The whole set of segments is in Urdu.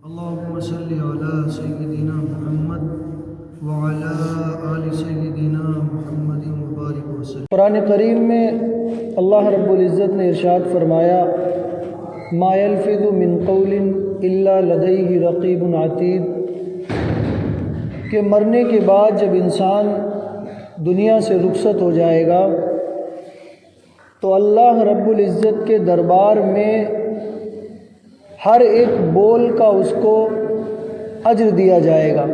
اللهم صل على سيدنا محمد وعلى آل سيدنا محمد وبارك وسلم۔ قرآن کریم میں اللہ رب العزت نے ارشاد فرمایا ما يلفظ من قول الا لديه رقیب عتید، کہ مرنے کے بعد جب انسان دنیا سے رخصت ہو جائے گا تو اللہ رب العزت کے دربار میں ہر ایک بول کا اس کو اجر دیا جائے گا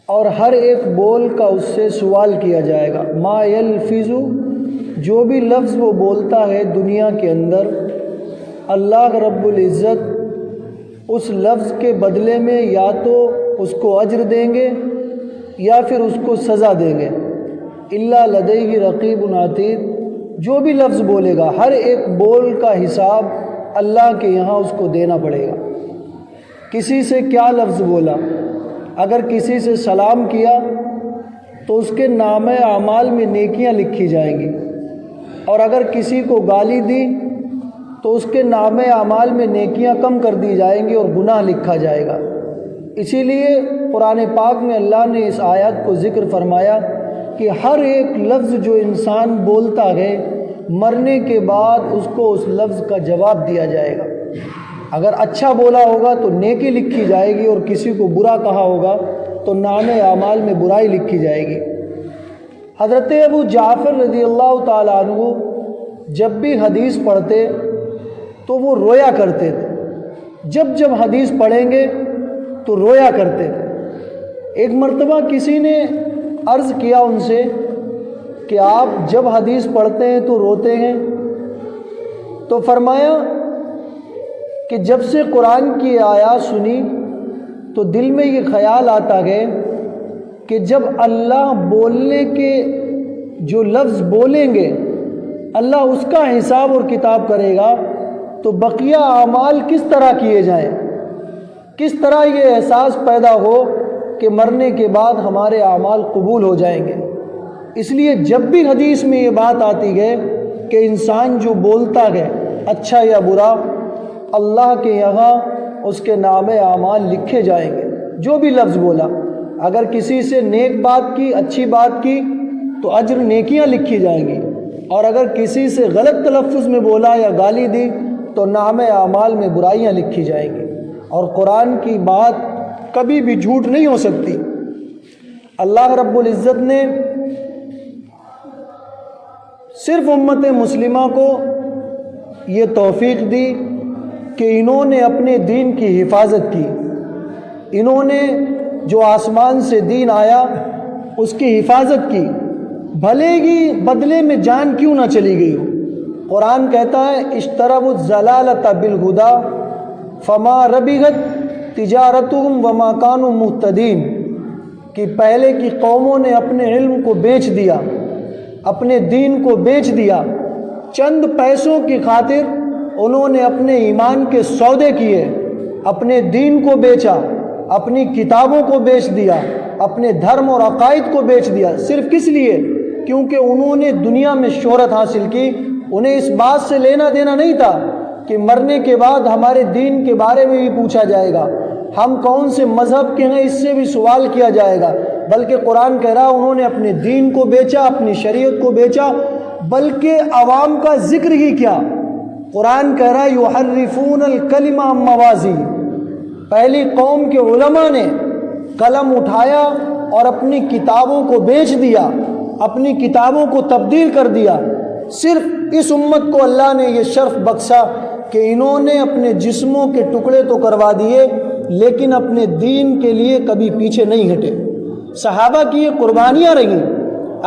اور ہر ایک بول کا اس سے سوال کیا جائے گا۔ ما یلفظ، جو بھی لفظ وہ بولتا ہے دنیا کے اندر، اللہ رب العزت اس لفظ کے بدلے میں یا تو اس کو اجر دیں گے یا پھر اس کو سزا دیں گے۔ الا لدیہ رقیب عتید، جو بھی لفظ بولے گا ہر ایک بول کا حساب اللہ کے یہاں اس کو دینا پڑے گا۔ کسی سے کیا لفظ بولا، اگر کسی سے سلام کیا تو اس کے نامہ اعمال میں نیکیاں لکھی جائیں گی، اور اگر کسی کو گالی دی تو اس کے نامہ اعمال میں نیکیاں کم کر دی جائیں گی اور گناہ لکھا جائے گا۔ اسی لیے قرآن پاک میں اللہ نے اس آیت کو ذکر فرمایا کہ ہر ایک لفظ جو انسان بولتا ہے مرنے کے بعد اس کو اس لفظ کا جواب دیا جائے گا۔ اگر اچھا بولا ہوگا تو نیکی لکھی جائے گی، اور کسی کو برا کہا ہوگا تو نامہ اعمال میں برائی لکھی جائے گی۔ حضرت ابو جعفر رضی اللہ تعالیٰ عنہ جب بھی حدیث پڑھتے تو وہ رویا کرتے تھے، جب حدیث پڑھیں گے تو رویا کرتے تھے۔ ایک مرتبہ کسی نے عرض کیا ان سے کہ آپ جب حدیث پڑھتے ہیں تو روتے ہیں؟ تو فرمایا کہ جب سے قرآن کی آیات سنی تو دل میں یہ خیال آتا ہے کہ جب اللہ بولنے کے جو لفظ بولیں گے اللہ اس کا حساب اور کتاب کرے گا تو بقیہ اعمال کس طرح کیے جائیں، کس طرح یہ احساس پیدا ہو کہ مرنے کے بعد ہمارے اعمال قبول ہو جائیں گے۔ اس لیے جب بھی حدیث میں یہ بات آتی ہے کہ انسان جو بولتا ہے اچھا یا برا، اللہ کے یہاں اس کے نامہ اعمال لکھے جائیں گے۔ جو بھی لفظ بولا، اگر کسی سے نیک بات کی، اچھی بات کی تو اجر نیکیاں لکھی جائیں گی، اور اگر کسی سے غلط تلفظ میں بولا یا گالی دی تو نامہ اعمال میں برائیاں لکھی جائیں گی۔ اور قرآن کی بات کبھی بھی جھوٹ نہیں ہو سکتی۔ اللہ رب العزت نے صرف امت مسلمہ کو یہ توفیق دی کہ انہوں نے اپنے دین کی حفاظت کی، انہوں نے جو آسمان سے دین آیا اس کی حفاظت کی، بھلے ہی بدلے میں جان کیوں نہ چلی گئی ہو۔ قرآن کہتا ہے اشتروا الضلالۃ بالہدی فما ربحت تجارتہم وما کانوا مہتدین، کہ پہلے کی قوموں نے اپنے علم کو بیچ دیا، اپنے دین کو بیچ دیا، چند پیسوں کی خاطر انہوں نے اپنے ایمان کے سودے کیے، اپنے دین کو بیچا، اپنی کتابوں کو بیچ دیا، اپنے دھرم اور عقائد کو بیچ دیا، صرف کس لیے؟ کیونکہ انہوں نے دنیا میں شہرت حاصل کی۔ انہیں اس بات سے لینا دینا نہیں تھا کہ مرنے کے بعد ہمارے دین کے بارے میں بھی پوچھا جائے گا، ہم کون سے مذہب کے ہیں اس سے بھی سوال کیا جائے گا، بلکہ قرآن کہہ رہا انہوں نے اپنے دین کو بیچا، اپنی شریعت کو بیچا، بلکہ عوام کا ذکر ہی کیا۔ قرآن کہہ رہا یحرفون الکلم عن مواضعہ، پہلی قوم کے علماء نے قلم اٹھایا اور اپنی کتابوں کو بیچ دیا، اپنی کتابوں کو تبدیل کر دیا۔ صرف اس امت کو اللہ نے یہ شرف بخشا کہ انہوں نے اپنے جسموں کے ٹکڑے تو کروا دیے لیکن اپنے دین کے لیے کبھی پیچھے نہیں ہٹے۔ صحابہ کی یہ قربانیاں رہیں،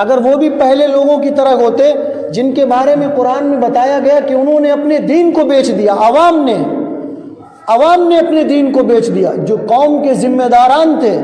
اگر وہ بھی پہلے لوگوں کی طرح ہوتے جن کے بارے میں قرآن میں بتایا گیا کہ انہوں نے اپنے دین کو بیچ دیا، عوام نے اپنے دین کو بیچ دیا، جو قوم کے ذمہ داران تھے،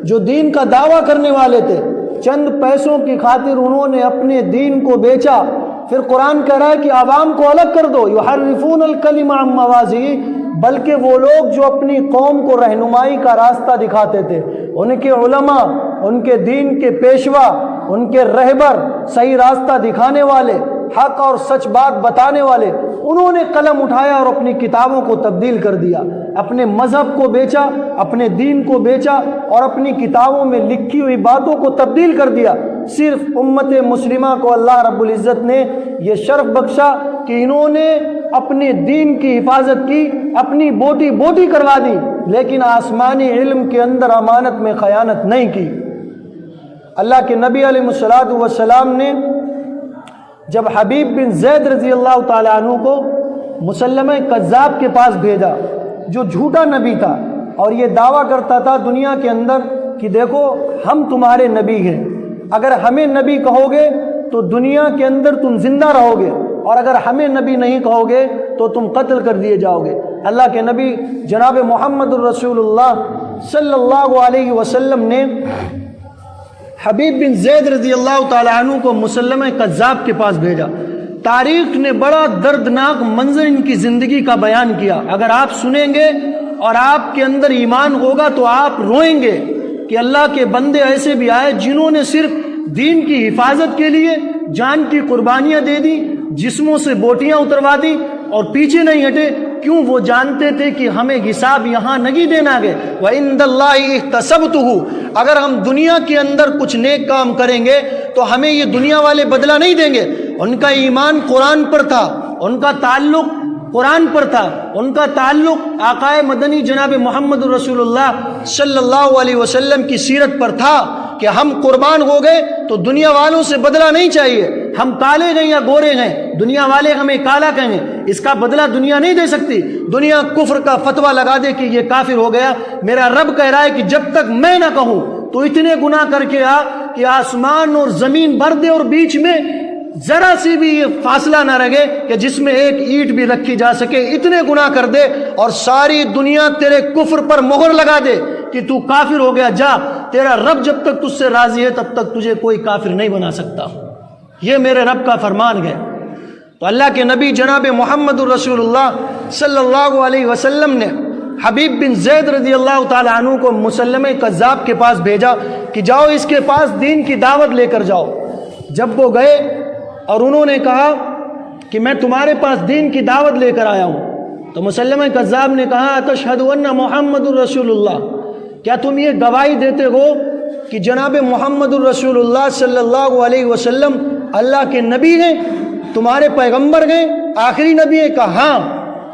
جو دین کا دعویٰ کرنے والے تھے، چند پیسوں کی خاطر انہوں نے اپنے دین کو بیچا۔ پھر قرآن کہہ رہا ہے کہ عوام کو الگ کر دو، یحرفون الکلم عن مواضعہ، بلکہ وہ لوگ جو اپنی قوم کو رہنمائی کا راستہ دکھاتے تھے، ان کے علماء، ان کے دین کے پیشوا، ان کے رہبر، صحیح راستہ دکھانے والے، حق اور سچ بات بتانے والے، انہوں نے قلم اٹھایا اور اپنی کتابوں کو تبدیل کر دیا، اپنے مذہب کو بیچا، اپنے دین کو بیچا اور اپنی کتابوں میں لکھی ہوئی باتوں کو تبدیل کر دیا۔ صرف امت مسلمہ کو اللہ رب العزت نے یہ شرف بخشا کہ انہوں نے اپنے دین کی حفاظت کی، اپنی بوٹی بوٹی کروا دی، لیکن آسمانی علم کے اندر امانت میں خیانت نہیں کی۔ اللہ کے نبی علیہ الصلوۃ والسلام نے جب حبیب بن زید رضی اللہ تعالیٰ عنہ کو مسلمہ کذاب کے پاس بھیجا، جو جھوٹا نبی تھا اور یہ دعویٰ کرتا تھا دنیا کے اندر کہ دیکھو ہم تمہارے نبی ہیں، اگر ہمیں نبی کہو گے تو دنیا کے اندر تم زندہ رہو گے، اور اگر ہمیں نبی نہیں کہو گے تو تم قتل کر دیے جاؤ گے۔ اللہ کے نبی جناب محمد الرسول اللہ صلی اللہ علیہ وسلم نے حبیب بن زید رضی اللہ تعالیٰ عنہ کو مسلمہ کذاب کے پاس بھیجا۔ تاریخ نے بڑا دردناک منظر ان کی زندگی کا بیان کیا، اگر آپ سنیں گے اور آپ کے اندر ایمان ہوگا تو آپ روئیں گے کہ اللہ کے بندے ایسے بھی آئے جنہوں نے صرف دین کی حفاظت کے لیے جان کی قربانیاں دے دی، جسموں سے بوٹیاں اتروا دی اور پیچھے نہیں ہٹے۔ کیوں؟ وہ جانتے تھے کہ ہمیں حساب یہاں نہیں دینا گے۔ وَعِندَ اللَّهِ احْتَسَبْتُهُ، اگر ہم دنیا کے اندر کچھ نیک کام کریں گے تو ہمیں یہ دنیا والے بدلہ نہیں دیں گے۔ ان کا ایمان قرآن پر تھا، ان کا تعلق قرآن پر تھا، ان کا تعلق آقائے مدنی جناب محمد رسول اللہ صلی اللہ علیہ وسلم کی سیرت پر تھا کہ ہم قربان ہو گئے تو دنیا والوں سے بدلہ نہیں چاہیے۔ ہم کالے گئے یا گورے گئے، دنیا والے ہمیں کالا کہیں گے، اس کا بدلہ دنیا نہیں دے سکتی۔ دنیا کفر کا فتویٰ لگا دے کہ یہ کافر ہو گیا، میرا رب کہہ رہا ہے کہ جب تک میں نہ کہوں تو اتنے گناہ کر کے آ کہ آسمان اور زمین بھر دے اور بیچ میں ذرا سی بھی یہ فاصلہ نہ رہے کہ جس میں ایک اینٹ بھی رکھی جا سکے، اتنے گناہ کر دے اور ساری دنیا تیرے کفر پر مہر لگا دے کہ تو کافر ہو گیا، جا، تیرا رب جب تک تجھ سے راضی ہے تب تک تجھے کوئی کافر نہیں بنا سکتا۔ یہ میرے رب کا فرمان ہے۔ تو اللہ کے نبی جناب محمد الرسول اللہ صلی اللہ علیہ وسلم نے حبیب بن زید رضی اللہ تعالیٰ عنہ کو مسلمہ کذاب کے پاس بھیجا کہ جاؤ اس کے پاس دین کی دعوت لے کر جاؤ۔ جب وہ گئے اور انہوں نے کہا کہ میں تمہارے پاس دین کی دعوت لے کر آیا ہوں، تو مسلمہ کذاب نے کہا اتشہد ان محمد الرسول اللہ، کیا تم یہ گواہی دیتے ہو کہ جناب محمد الرسول اللہ صلی اللہ علیہ وسلم اللہ کے نبی ہیں، تمہارے پیغمبر ہیں، آخری نبی ہے؟ کہا ہاں۔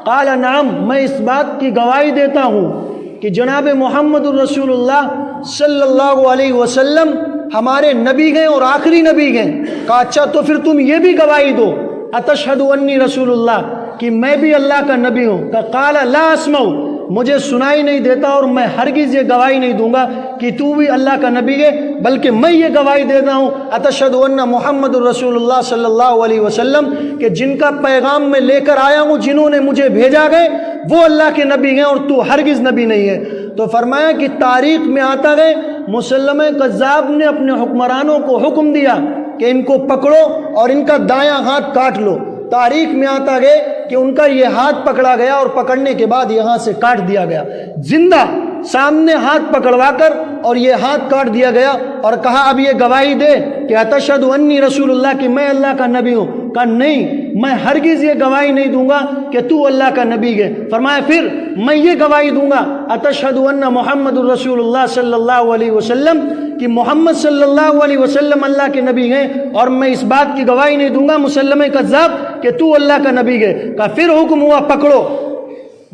قال نعم، میں اس بات کی گواہی دیتا ہوں کہ جناب محمد الرسول اللہ صلی اللہ علیہ وسلم ہمارے نبی ہیں اور آخری نبی ہیں۔ کہا اچھا تو پھر تم یہ بھی گواہی دو اتشہد انی رسول اللہ کہ میں بھی اللہ کا نبی ہوں۔ کہا قال لا اسمع، مجھے سنائی نہیں دیتا اور میں ہرگز یہ گواہی نہیں دوں گا کہ تو بھی اللہ کا نبی ہے، بلکہ میں یہ گواہی دیتا ہوں اتشہد ان محمد الرسول اللہ صلی اللہ علیہ وسلم کہ جن کا پیغام میں لے کر آیا ہوں، جنہوں نے مجھے بھیجا گئے وہ اللہ کے نبی ہیں اور تو ہرگز نبی نہیں ہے۔ تو فرمایا کہ تاریخ میں آتا ہے مسلمہ کذاب نے اپنے حکمرانوں کو حکم دیا کہ ان کو پکڑو اور ان کا دایاں ہاتھ کاٹ لو۔ تاریخ میں آتا ہے کہ ان کا یہ ہاتھ پکڑا گیا اور پکڑنے کے بعد یہاں سے کاٹ دیا گیا، زندہ سامنے ہاتھ پکڑوا کر اور یہ ہاتھ کاٹ دیا گیا، اور کہا اب یہ گواہی دے کہ اتشہد انی رسول اللہ کہ میں اللہ کا نبی ہوں۔ کہا نہیں، میں ہرگز یہ گواہی نہیں دوں گا کہ تو اللہ کا نبی ہے۔ فرمایا پھر میں یہ گواہی دوں گا اتشہد ان محمد الرسول اللہ صلی اللہ علیہ وسلم کہ محمد صلی اللہ علیہ وسلم اللہ کے نبی ہیں، اور میں اس بات کی گواہی نہیں دوں گا مسلمہ کذاب کہ تو اللہ کا نبی ہے۔ کہا پھر حکم ہوا پکڑو۔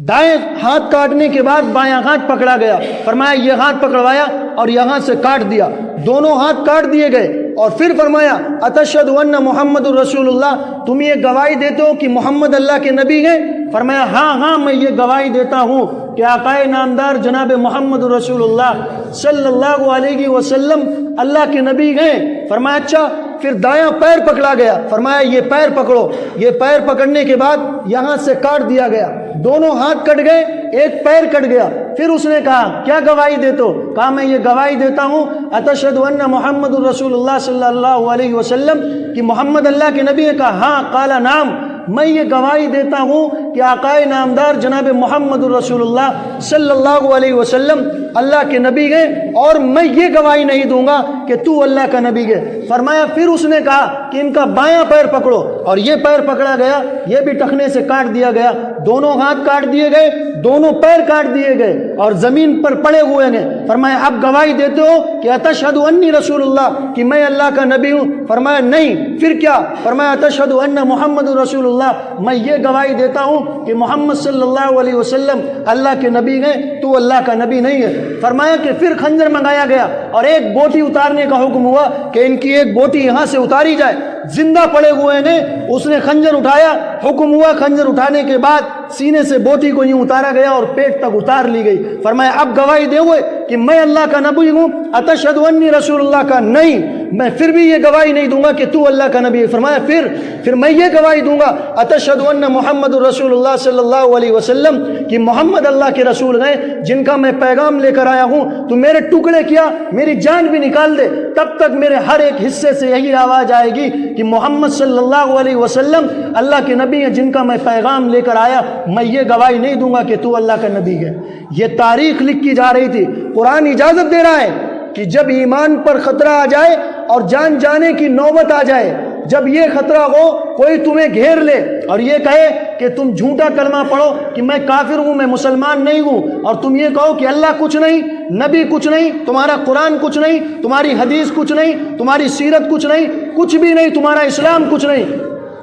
دائیں ہاتھ کاٹنے کے بعد بایاں ہاتھ پکڑا گیا، فرمایا یہ ہاتھ پکڑوایا اور یہاں سے کاٹ دیا، دونوں ہاتھ کاٹ دیے گئے، اور پھر فرمایا اتشہد ان محمد الرسول اللہ، تم یہ گواہی دیتے ہو کہ محمد اللہ کے نبی ہیں؟ فرمایا ہاں ہاں میں یہ گواہی دیتا ہوں کہ آقائے نامدار جناب محمد رسول اللہ صلی اللہ علیہ وسلم اللہ کے نبی ہیں۔ فرمایا اچھا پھر دایاں پیر پکڑا گیا، فرمایا یہ پیر پکڑو۔ یہ پیر پکڑنے کے بعد یہاں سے کاٹ دیا گیا، دونوں ہاتھ کٹ گئے، ایک پیر کٹ گیا۔ پھر اس نے کہا کیا گواہی دیتے ہو؟ کہا میں یہ گواہی دیتا ہوں اتشہد ان محمد رسول اللہ صلی اللہ علیہ وسلم کہ محمد اللہ کے نبی ہے؟ کہا ہاں۔ قال نعم، میں یہ گواہی دیتا ہوں کہ آقائے نامدار جناب محمد رسول اللہ صلی اللہ علیہ وسلم اللہ کے نبی گئے اور میں یہ گواہی نہیں دوں گا کہ تو اللہ کا نبی گئے۔ فرمایا پھر اس نے کہا کہ ان کا بایاں پیر پکڑو، اور یہ پیر پکڑا گیا، یہ بھی ٹخنے سے کاٹ دیا گیا، دونوں ہاتھ کاٹ دیے گئے، دونوں پیر کاٹ دیے گئے اور زمین پر پڑے ہوئے ہیں۔ فرمایا اب گواہی دیتے ہو کہ اتشہد انی رسول اللہ، کہ میں اللہ کا نبی ہوں؟ فرمایا نہیں، پھر کیا؟ فرمایا اتشہد ان محمد رسول اللہ، میں یہ گواہی دیتا ہوں کہ محمد صلی اللہ علیہ وسلم اللہ کے نبی ہیں، تو اللہ کا نبی نہیں ہے۔ فرمایا کہ پھر خنجر منگایا گیا اور ایک بوٹی اتارنے کا حکم ہوا کہ ان کی ایک بوٹی یہاں سے اتاری جائے، زندہ پڑے ہوئے ہیں۔ اس نے خنجر اٹھایا، حکم ہوا، خنجر اٹھانے کے بعد سینے سے بوٹی کو یوں اتارا گیا اور پیٹ تک اتار لی گئی۔ فرمایا اب گواہی دے ہوئے کہ میں اللہ کا نبی ہوں، اتشہد انی رسول اللہ کا نہیں، میں پھر بھی یہ گواہی نہیں دوں گا کہ تو اللہ کا نبی ہے۔ فرمایا پھر میں یہ گواہی دوں گا اتشہد ان محمد رسول اللہ صلی اللہ علیہ وسلم، کہ محمد اللہ کے رسول ہیں جن کا میں پیغام لے کر آیا ہوں، تو میرے ٹکڑے کیا، میری جان بھی نکال دے، تب تک میرے ہر ایک حصے سے یہی آواز آئے گی کہ محمد صلی اللہ علیہ وسلم اللہ کے نبی ہیں جن کا میں پیغام لے کر آیا، میں یہ گواہی نہیں دوں گا کہ تو اللہ کا نبی ہے۔ یہ تاریخ لکھی جا رہی تھی۔ قرآن اجازت دے رہا ہے کہ جب ایمان پر خطرہ آ جائے اور جان جانے کی نوبت آ جائے، جب یہ خطرہ ہو، کوئی تمہیں گھیر لے اور یہ کہے کہ تم جھوٹا کلمہ پڑھو کہ میں کافر ہوں، میں مسلمان نہیں ہوں، اور تم یہ کہو کہ اللہ کچھ نہیں، نبی کچھ نہیں، تمہارا قرآن کچھ نہیں، تمہاری حدیث کچھ نہیں، تمہاری سیرت کچھ نہیں، کچھ بھی نہیں، تمہارا اسلام کچھ نہیں،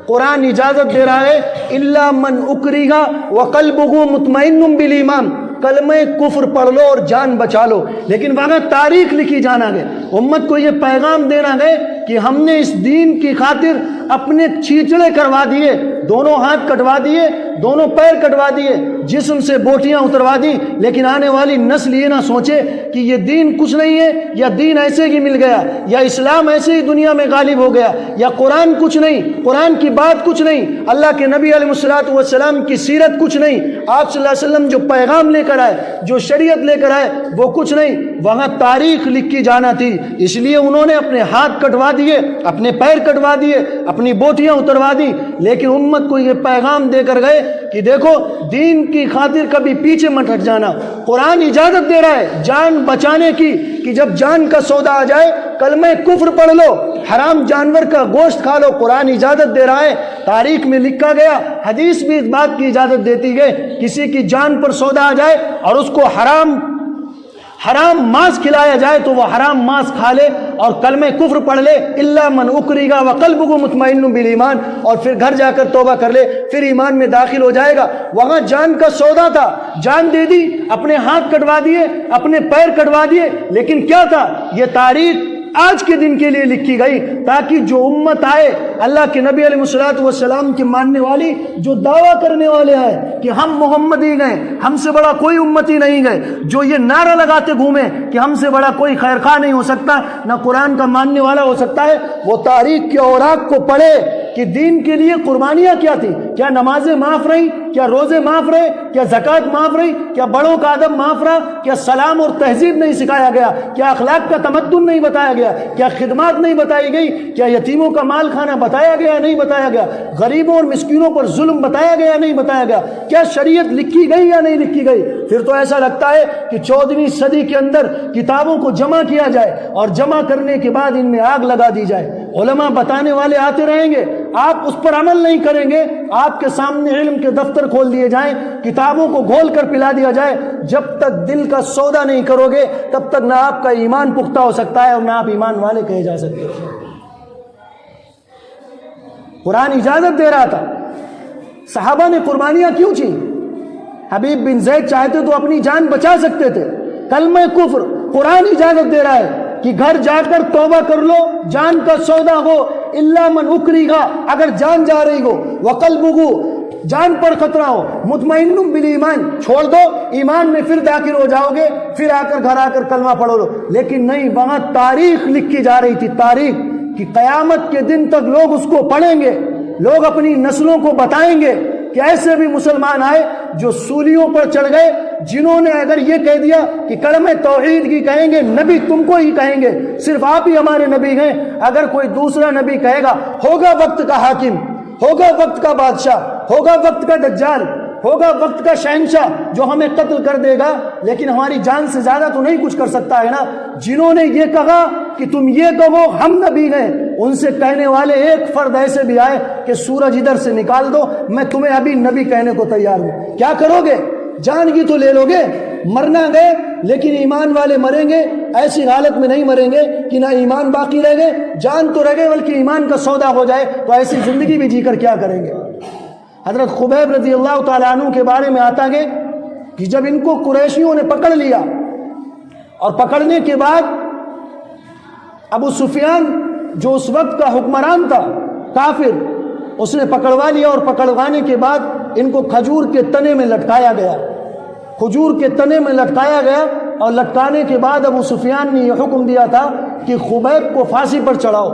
قرآن اجازت دے رہا ہے الا من اکرہا وقلبہ مطمئن بالایمان، کلمہ کفر پڑھ لو اور جان بچا لو۔ لیکن وہاں تاریخ لکھی جانا گئے، امت کو یہ پیغام دینا گئے کہ ہم نے اس دین کی خاطر اپنے چھیچڑے کروا دیے، دونوں ہاتھ کٹوا دیے، دونوں پیر کٹوا دیے، جسم سے بوٹیاں اتروا دی، لیکن آنے والی نسل یہ نہ سوچے کہ یہ دین کچھ نہیں ہے، یا دین ایسے ہی مل گیا، یا اسلام ایسے ہی دنیا میں غالب ہو گیا، یا قرآن کچھ نہیں، قرآن کی بات کچھ نہیں، اللہ کے نبی علیہ الصلوۃ والسلام کی سیرت کچھ نہیں، آپ صلی اللہ علیہ وسلم جو پیغام لے کر آئے، جو شریعت لے کر آئے، وہ کچھ نہیں۔ وہاں تاریخ لکھی جانا تھی، اس لیے انہوں نے اپنے ہاتھ کٹوا دیے، اپنے پیر کٹوا دیے، اپنی بوٹیاں اتروا دی، لیکن امت کو یہ پیغام دے کر گئے کہ دیکھو دین کی خاطر کبھی پیچھے مت ہٹ جانا۔ قرآن اجازت دے رہا ہے جان بچانے کی، کہ جب جان کا سودا آ جائے کلمہ کفر پڑھ لو، حرام جانور کا گوشت کھا لو، قرآن اجازت دے رہا ہے۔ تاریخ میں لکھا گیا، حدیث بھی اس بات کی اجازت دیتی گئی، کسی کی جان پر سودا آ جائے اور اس کو حرام ماس کھلایا جائے تو وہ حرام ماس کھا لے اور کلمہ کفر پڑھ لے، الا من اکرہا وقلبہ مطمئن بالایمان، اور پھر گھر جا کر توبہ کر لے، پھر ایمان میں داخل ہو جائے گا۔ وہاں جان کا سودا تھا، جان دے دی، اپنے ہاتھ کٹوا دیے، اپنے پیر کٹوا دیے، لیکن کیا تھا؟ یہ تاریخ آج کے دن کے لیے لکھی گئی تاکہ جو امت آئے اللہ کے نبی علیہ الصلوۃ والسلام کی ماننے والی، جو دعویٰ کرنے والے ہیں کہ ہم محمدی گئے، ہم سے بڑا کوئی امتی نہیں گئے، جو یہ نعرہ لگاتے گھومے کہ ہم سے بڑا کوئی خیر خواہ نہیں ہو سکتا، نہ قرآن کا ماننے والا ہو سکتا ہے، وہ تاریخ کے اوراق کو پڑھے کہ دین کے لیے قربانیاں کیا تھی، کیا نمازیں معاف رہیں، کیا روزے معاف رہے، کیا زکوٰۃ معاف رہی، کیا بڑوں کا ادب معاف رہا، کیا سلام اور تہذیب نہیں سکھایا گیا، کیا اخلاق کا تمدن نہیں بتایا گیا، کیا خدمات نہیں بتائی گئی، کیا یتیموں کا مال کھانا بتایا گیا نہیں بتایا گیا، غریبوں اور مسکینوں پر ظلم بتایا گیا نہیں بتایا گیا، کیا شریعت لکھی گئی یا نہیں لکھی گئی؟ پھر تو ایسا لگتا ہے کہ 14ویں صدی کے اندر کتابوں کو جمع کیا جائے اور جمع کرنے کے بعد ان میں آگ لگا دی جائے۔ علماء بتانے والے آتے رہیں گے، آپ اس پر عمل نہیں کریں گے، آپ کے سامنے علم کے دفتر کھول دیے جائیں، کتابوں کو گھول کر پلا دیا جائے، جب تک دل کا سودا نہیں کرو گے تب تک نہ آپ کا ایمان پختہ ہو سکتا ہے اور نہ آپ ایمان والے کہے جا سکتے۔ قرآن اجازت دے رہا تھا، صحابہ نے قربانیاں کیوں چھی؟ حبیب بن زید چاہتے تو اپنی جان بچا سکتے تھے، کلمہ کفر، قرآن اجازت دے رہا ہے کہ گھر جا کر توبہ کر لو، جان کا سودا ہو، الا من اکرہا، اگر جان جا رہی ہو، وقلبہ، جان پر خطرہ ہو، مطمئن بالایمان، چھوڑ دو، ایمان میں پھر داخل ہو جاؤ گے، پھر گھر آ کر کلمہ پڑھو لو۔ لیکن نہیں، وہاں تاریخ لکھی جا رہی تھی، تاریخ کہ قیامت کے دن تک لوگ اس کو پڑھیں گے، لوگ اپنی نسلوں کو بتائیں گے کہ ایسے بھی مسلمان آئے جو سولیوں پر چڑھ گئے، جنہوں نے اگر یہ کہہ دیا کہ کلمہ توحید کی کہیں گے، نبی تم کو ہی کہیں گے، صرف آپ ہی ہمارے نبی ہیں، اگر کوئی دوسرا نبی کہے گا ہوگا وقت کا حاکم، ہوگا وقت کا بادشاہ، ہوگا وقت کا دجال، ہوگا وقت کا شہنشاہ جو ہمیں قتل کر دے گا، لیکن ہماری جان سے زیادہ تو نہیں کچھ کر سکتا ہے نا۔ جنہوں نے یہ کہا کہ تم یہ کہو ہم نبی ہیں، ان سے کہنے والے ایک فرد ایسے بھی آئے کہ سورج ادھر سے نکال دو، میں تمہیں ابھی نبی کہنے کو تیار ہوں۔ کیا کرو گے؟ جان کی تو لے لو گے، مرنا گئے لیکن ایمان والے مریں گے، ایسی حالت میں نہیں مریں گے کہ نہ ایمان باقی رہ گئے، جان تو رہ گئے بلکہ ایمان کا سودا ہو جائے، تو ایسی زندگی بھی جی کر کیا کریں گے۔ حضرت خبیب رضی اللہ تعالیٰ عنہ کے بارے میں آتا ہے کہ جب ان کو قریشیوں نے پکڑ لیا اور پکڑنے کے بعد ابو سفیان جو اس وقت کا حکمران تھا کافر، اس نے پکڑوا لیا اور پکڑوانے کے بعد ان کو کھجور کے تنے میں لٹکایا گیا، کھجور کے تنے میں لٹکایا گیا، اور لٹکانے کے بعد ابو سفیان نے یہ حکم دیا تھا کہ خبیب کو پھانسی پر چڑھاؤ،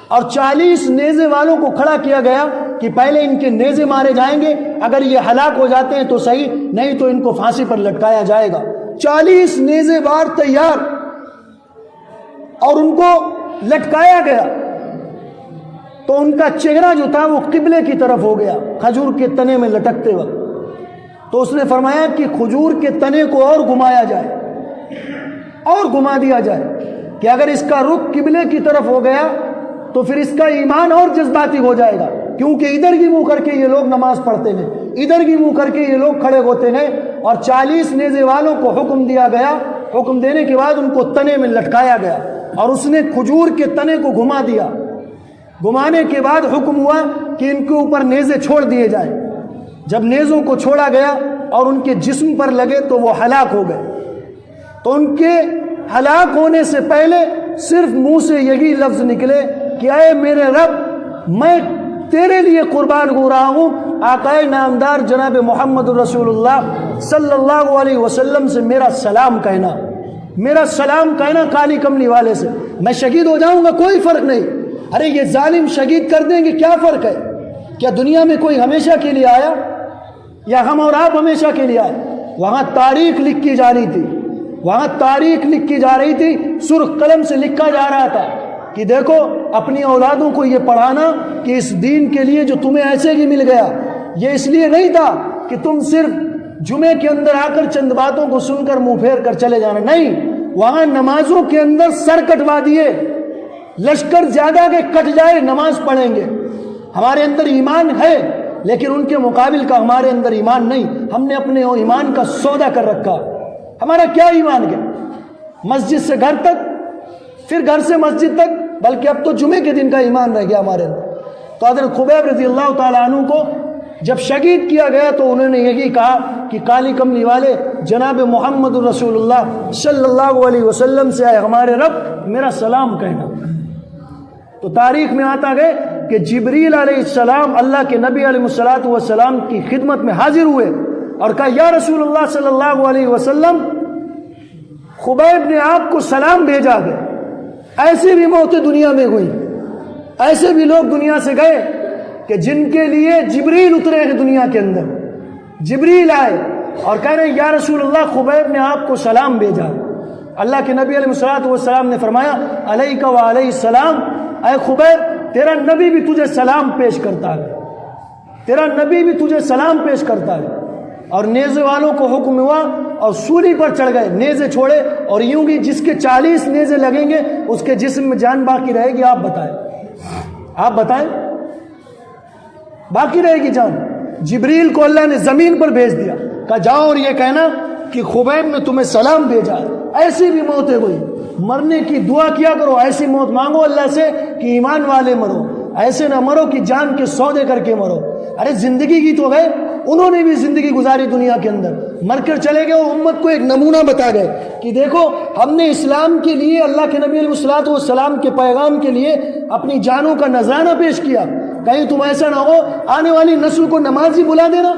اور 40 نیزے والوں کو کھڑا کیا گیا کہ پہلے ان کے نیزے مارے جائیں گے، اگر یہ ہلاک ہو جاتے ہیں تو صحیح، نہیں تو ان کو پھانسی پر لٹکایا جائے گا۔ 40 نیزے بار تیار اور ان کو لٹکایا گیا، تو ان کا چہرہ جو تھا وہ قبلے کی طرف ہو گیا کھجور کے تنے میں لٹکتے وقت۔ تو اس نے فرمایا کہ کھجور کے تنے کو اور گھمایا جائے اور گھما دیا جائے کہ اگر اس کا رخ قبلے کی طرف ہو گیا تو پھر اس کا ایمان اور جذباتی ہو جائے گا، کیونکہ ادھر کی منہ کر کے یہ لوگ نماز پڑھتے ہیں، ادھر کی منہ کر کے یہ لوگ کھڑے ہوتے ہیں، اور 40 نیزے والوں کو حکم دیا گیا، حکم دینے کے بعد ان کو تنے میں لٹکایا گیا، اور اس نے کھجور کے تنے کو گھما دیا۔ گھمانے کے بعد حکم ہوا کہ ان کے اوپر نیزے چھوڑ دیے جائیں۔ جب نیزوں کو چھوڑا گیا اور ان کے جسم پر لگے تو وہ ہلاک ہو گئے۔ تو ان کے ہلاک ہونے سے پہلے صرف منہ سے یہی لفظ نکلے کہ اے میرے رب، میں تیرے لیے قربان ہو رہا ہوں، آقائے نامدار جناب محمد رسول اللہ صلی اللہ علیہ وسلم سے میرا سلام کہنا، میرا سلام کہنا کالی کملی والے سے، میں شہید ہو جاؤں گا کوئی فرق نہیں۔ ارے یہ ظالم شہید کر دیں گے، کیا فرق ہے؟ کیا دنیا میں کوئی ہمیشہ کے لیے آیا یا ہم اور آپ ہمیشہ کے لیے آئے؟ وہاں تاریخ لکھی جا رہی تھی، وہاں تاریخ لکھی جا رہی تھی، سرخ قلم سے لکھا جا رہا تھا کہ دیکھو اپنی اولادوں کو یہ پڑھانا کہ اس دین کے لیے جو تمہیں ایسے ہی مل گیا، یہ اس لیے نہیں تھا کہ تم صرف جمعے کے اندر آ کر چند باتوں کو سن کر منہ پھیر کر چلے جانا، نہیں، وہاں نمازوں کے اندر سر کٹوا دیے، لشکر زیادہ کے کٹ جائے نماز پڑھیں گے۔ ہمارے اندر ایمان ہے لیکن ان کے مقابل کا ہمارے اندر ایمان نہیں، ہم نے اپنے ایمان کا سودا کر رکھا۔ ہمارا کیا ایمان ہے؟ مسجد سے گھر تک، پھر گھر سے مسجد تک، بلکہ اب تو جمعے کے دن کا ایمان رہ گیا ہمارے اندر۔ تو حضرت خبیب رضی اللہ تعالیٰ عنہ کو جب شہید کیا گیا تو انہوں نے یہی کہا کہ کالی کملی والے جناب محمد رسول اللہ صلی اللہ علیہ وسلم سے آئے ہمارے رب میرا سلام کہنا۔ تو تاریخ میں آتا ہے کہ جبریل علیہ السلام اللہ کے نبی علیہ السلام کی خدمت میں حاضر ہوئے اور کہا یا رسول اللہ صلی اللہ علیہ وسلم، خبیب نے آپ کو سلام بھیجا ہے۔ ایسی بھی موتیں دنیا میں ہوئی، ایسے بھی لوگ دنیا سے گئے کہ جن کے لیے جبریل اترے ہیں دنیا کے اندر، جبریل آئے اور کہہ رہے ہیں یا رسول اللہ خبیب نے آپ کو سلام بھیجا۔ اللہ کے نبی علیہ السلام نے فرمایا علیک و علیہ السلام، اے خبیب تیرا نبی بھی تجھے سلام پیش کرتا ہے، تیرا نبی بھی تجھے سلام پیش کرتا ہے۔ اور نیزے والوں کو حکم ہوا اور سولی پر چڑھ گئے، نیزے چھوڑے، اور یوں گی جس کے 40 نیزے لگیں گے اس کے جسم میں جان باقی رہے گی؟ آپ بتائیں، آپ بتائیں، باقی رہے گی جان؟ جبریل کو اللہ نے زمین پر بھیج دیا، کہا جاؤ اور یہ کہنا کہ خبیب نے تمہیں سلام بھیجا ہے۔ ایسی بھی موتیں ہوئی، مرنے کی دعا کیا کرو، ایسی موت مانگو اللہ سے کہ ایمان والے مرو، ایسے نہ مرو کہ جان کے سودے کر کے مرو۔ ارے زندگی کی تو گئے، انہوں نے بھی زندگی گزاری دنیا کے اندر، مر کر چلے گئے اور امت کو ایک نمونہ بتا گئے کہ دیکھو ہم نے اسلام کے لیے، اللہ کے نبی علیہ السلام کے پیغام کے لیے اپنی جانوں کا نذرانہ پیش کیا۔ کہیں تم ایسا نہ ہو آنے والی نسل کو نماز ہی بلا دینا،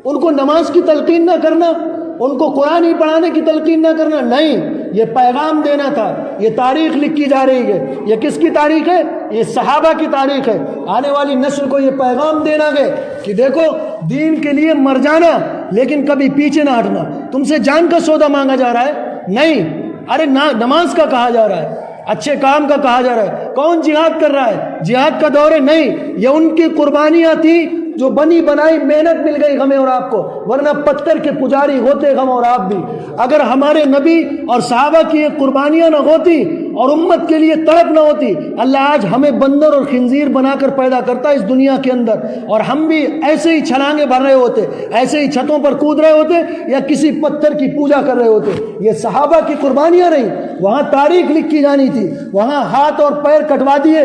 ان کو نماز کی تلقین نہ کرنا، ان کو قرآن ہی پڑھانے کی تلقین نہ کرنا، نہیں، یہ پیغام دینا تھا۔ یہ تاریخ لکھی جا رہی ہے، یہ کس کی تاریخ ہے؟ یہ صحابہ کی تاریخ ہے۔ آنے والی نسل کو یہ پیغام دینا ہے کہ دیکھو دین کے لیے مر جانا لیکن کبھی پیچھے نہ ہٹنا۔ تم سے جان کا سودا مانگا جا رہا ہے؟ نہیں، ارے نماز کا کہا جا رہا ہے، اچھے کام کا کہا جا رہا ہے۔ کون جہاد کر رہا ہے؟ جہاد کا دور ہے؟ نہیں، یہ ان کی قربانیاں تھی جو بنی بنائی محنت مل گئی ہمیں اور آپ کو، ورنہ پتھر کے پجاری ہوتے ہم اور آپ بھی۔ اگر ہمارے نبی اور صحابہ کی یہ قربانیاں نہ ہوتی اور امت کے لیے تڑپ نہ ہوتی، اللہ آج ہمیں بندر اور خنزیر بنا کر پیدا کرتا اس دنیا کے اندر، اور ہم بھی ایسے ہی چھلانگیں بھر رہے ہوتے، ایسے ہی چھتوں پر کود رہے ہوتے، یا کسی پتھر کی پوجا کر رہے ہوتے۔ یہ صحابہ کی قربانیاں نہیں، وہاں تاریخ لکھی جانی تھی، وہاں ہاتھ اور پیر کٹوا دیے،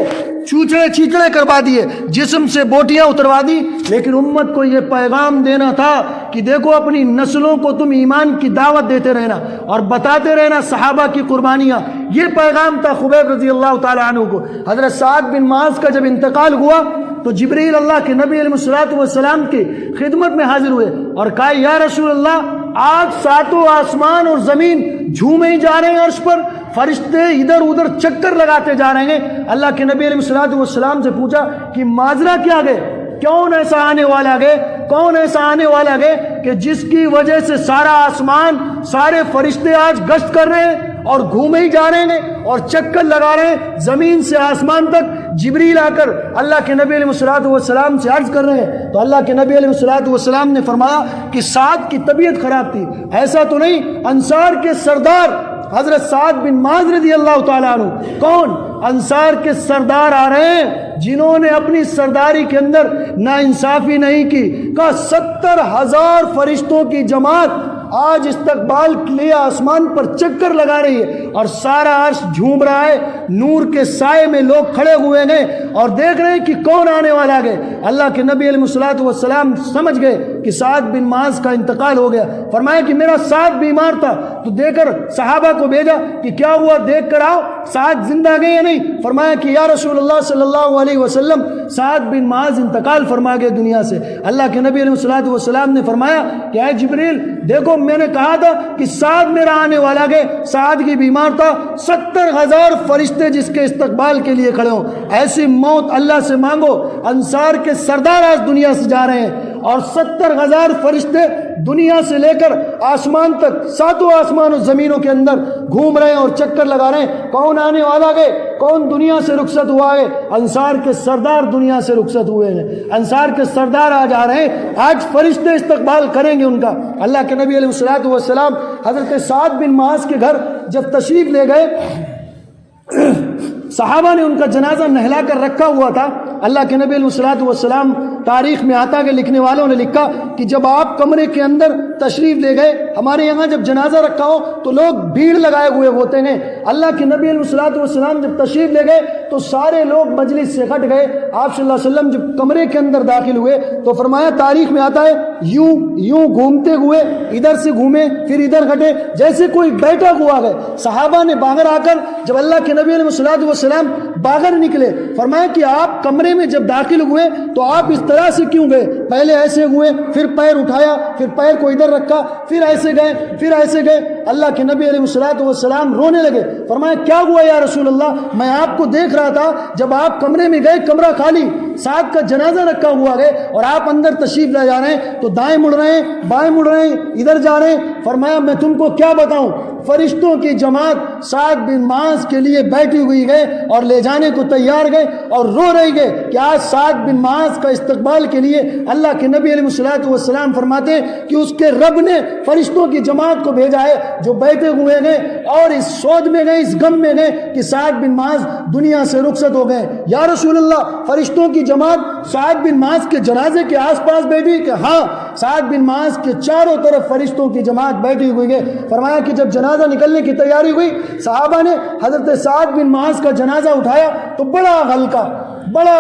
چوچڑے چیچڑے کروا دیے، جسم سے بوٹیاں اتروا دی، لیکن امت کو یہ پیغام دینا تھا کہ دیکھو اپنی نسلوں کو تم ایمان کی دعوت دیتے رہنا اور بتاتے رہنا صحابہ کی قربانیاں۔ یہ پیغام تھا خبیب رضی اللہ تعالیٰ عنہ کو۔ حضرت سعد بن معاذ کا جب انتقال ہوا تو جبریل اللہ کے نبی علیہ الصلوۃ والسلام کی خدمت میں حاضر ہوئے اور کہا یا رسول اللہ، آج ساتوں آسمان اور زمین جھومے ہی جا رہے ہیں عرش پر، فرشتے ادھر ادھر چکر لگاتے جا رہے ہیں۔ اللہ کے نبی علیہ الصلوۃ والسلام سے پوچھا کہ ماجرا کیا گئے، کون ایسا آنے والا گئے، کون ایسا آنے والا گئے کہ جس کی وجہ سے سارا آسمان، سارے فرشتے آج گشت کر رہے ہیں اور گھومے ہی جا رہے ہیں اور چکر لگا رہے ہیں زمین سے آسمان تک۔ جبریل آ کر اللہ کے نبی علیہ الصلوۃ والسلام سے عرض کر رہے ہیں تو اللہ کے نبی علیہ الصلوۃ والسلام نے فرمایا کہ سعد کی طبیعت خراب تھی۔ ایسا تو نہیں، انصار کے سردار حضرت سعد بن معاذ رضی اللہ تعالیٰ عنہ، کون انصار کے سردار آ رہے ہیں جنہوں نے اپنی سرداری کے اندر ناانصافی نہیں کی، کہ 70,000 فرشتوں کی جماعت آج استقبال کے لیے آسمان پر چکر لگا رہی ہے اور سارا عرش جھوم رہا ہے، نور کے سائے میں لوگ کھڑے ہوئے ہیں اور دیکھ رہے ہیں کہ کون آنے والا ہے۔ اللہ کے نبی علیہ الصلوۃ والسلام سمجھ گئے کہ سعد بن معاذ کا انتقال ہو گیا۔ فرمایا کہ میرا سعد بیمار تھا، تو دے کر صحابہ کو بھیجا کہ کیا ہوا، دیکھ کر آؤ سعد زندہ گئے یا نہیں۔ فرمایا کہ یا رسول اللہ صلی اللہ علیہ وسلم، سعد بن معاذ انتقال فرما گئے دنیا سے۔ اللہ کے نبی علیہ الصلوۃ والسلام نے فرمایا کہ اے جبریل، دیکھو میں نے کہا تھا کہ سعد میرا آنے والا گئے، سعد کی بیمار تھا، 70,000 فرشتے جس کے استقبال کے لیے کھڑے ہوں۔ ایسی موت اللہ سے مانگو۔ انصار کے سردار آج دنیا سے جا رہے ہیں اور 70,000 فرشتے دنیا سے لے کر آسمان تک، ساتوں آسمان و زمینوں کے اندر گھوم رہے ہیں اور چکر لگا رہے ہیں، کون آنے والا گئے، کون دنیا سے رخصت ہوا ہے۔ انصار کے سردار دنیا سے رخصت ہوئے ہیں، انصار کے سردار آج آ رہے ہیں، آج فرشتے استقبال کریں گے ان کا۔ اللہ کے نبی علیہ الصلوۃ والسلام حضرت سعد بن معاذ کے گھر جب تشریف لے گئے، صحابہ نے ان کا جنازہ نہلا کر رکھا ہوا تھا۔ اللہ کے نبی علیہ الصلوۃ والسلام، تاریخ میں آتا کہ لکھنے والوں نے لکھا کہ جب آپ کمرے کے اندر تشریف لے گئے، ہمارے یہاں جب جنازہ رکھا ہو تو لوگ بھیڑ لگائے ہوئے ہوتے ہیں، اللہ کے نبی علیہ الصلوۃ والسلام جب تشریف لے گئے تو سارے لوگ مجلس سے ہٹ گئے۔ آپ صلی اللہ علیہ وسلم جب کمرے کے اندر داخل ہوئے تو فرمایا، تاریخ میں آتا ہے یوں گھومتے ہوئے ادھر سے گھومے پھر ادھر ہٹے جیسے کوئی بیٹھا ہوا ہے۔ صحابہ نے باہر آ کر جب اللہ کے نبی علیہ الصلوۃ والسلام باہر نکلے، فرمایا کہ آپ کمرے میں جب داخل ہوئے تو آپ اس طرح سے کیوں گئے، پہلے ایسے ہوئے، پھر پیر اٹھایا، پھر پیر کو ادھر رکھا، پھر ایسے گئے، پھر ایسے گئے۔ اللہ کے نبی علیہ الصلوۃ والسلام رونے لگے۔ فرمایا کیا ہوا یا رسول اللہ، میں آپ کو دیکھ رہا تھا جب آپ کمرے میں گئے، کمرہ خالی، سعد کا جنازہ رکھا ہوا ہے اور آپ اندر تشریف لے جا رہے ہیں تو دائیں مڑ رہے ہیں، بائیں مڑ رہے ہیں، ادھر جا رہے ہیں۔ فرمایا میں تم کو کیا بتاؤں، فرشتوں کی جماعت سعد بن معاذ کے لیے بیٹھی ہوئی گئے اور لے جانے کو تیار گئے اور رو رہی گئے کہ آج سعد بن معاذ کا استقبال کے لیے اللہ کے نبی علیہ الصلوۃ والسلام فرماتے ہیں کہ اس کے رب نے فرشتوں کی جماعت کو بھیجا ہے جو بیٹھے ہوئے گئے اور اس سود میں گئے، اس غم میں گئے کہ سعد بن معاذ دنیا سے رخصت ہو گئے۔ یا رسول اللہ، فرشتوں کی جماعت سعد بن معاذ کے جنازے کے آس پاس بیٹھی کہ ہاں، سعد بن معاذ کے چاروں طرف فرشتوں کی جماعت بیٹھی ہوئی ہے۔ فرمایا کہ جب جنازہ نکلنے کی تیاری ہوئی، صحابہ نے حضرت سعد بن معاذ کا جنازہ اٹھایا تو بڑا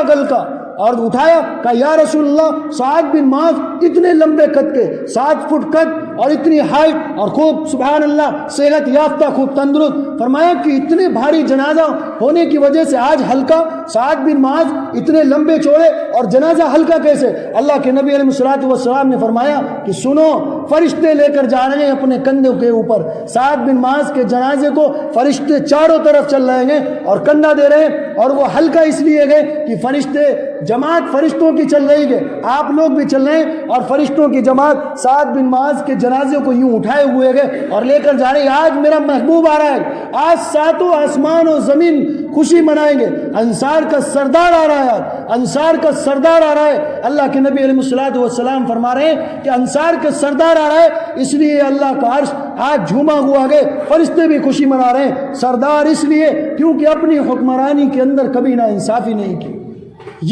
غلقہ اور اٹھایا، کہا یا رسول اللہ، سعد بن معاذ اتنے لمبے قد کے، 7 فٹ قد اور اتنی ہائٹ اور خوب سبحان اللہ صحت یافتہ، خوب تندرست۔ فرمایا کہ اتنے بھاری جنازہ ہونے کی وجہ سے آج ہلکا، سعد بن معاذ اتنے لمبے چوڑے اور جنازہ ہلکا کیسے؟ اللہ کے نبی علیہ الصلوۃ والسلام نے فرمایا کہ سنو، فرشتے لے کر جا رہے ہیں اپنے کندھوں کے اوپر، سعد بن معاذ کے جنازے کو فرشتے چاروں طرف چل رہے ہیں اور کندھا دے رہے ہیں، اور وہ ہلکا اس لیے گئے کہ فرشتے جماعت فرشتوں کی چل رہی ہے، آپ لوگ بھی چل رہے ہیں اور فرشتوں کی جماعت سعد بن معاذ کے جنازے کو یوں اٹھائے ہوئے گئے اور لے کر جا رہے ہیں۔ آج میرا محبوب آ رہا ہے، آج ساتوں آسمان و زمین خوشی منائیں گے. انصار کا سردار آ رہا ہے, انصار کا سردار آ رہا ہے. اللہ کے نبی علیہ الصلوۃ والسلام فرما رہے ہیں کہ انصار کا سردار آ رہا ہے, اس لیے اللہ کا عرش آج جھوما ہوا ہے, فرشتے بھی خوشی منا رہے ہیں. سردار اس لیے کیونکہ اپنی حکمرانی کے اندر کبھی ناانصافی نہیں کی.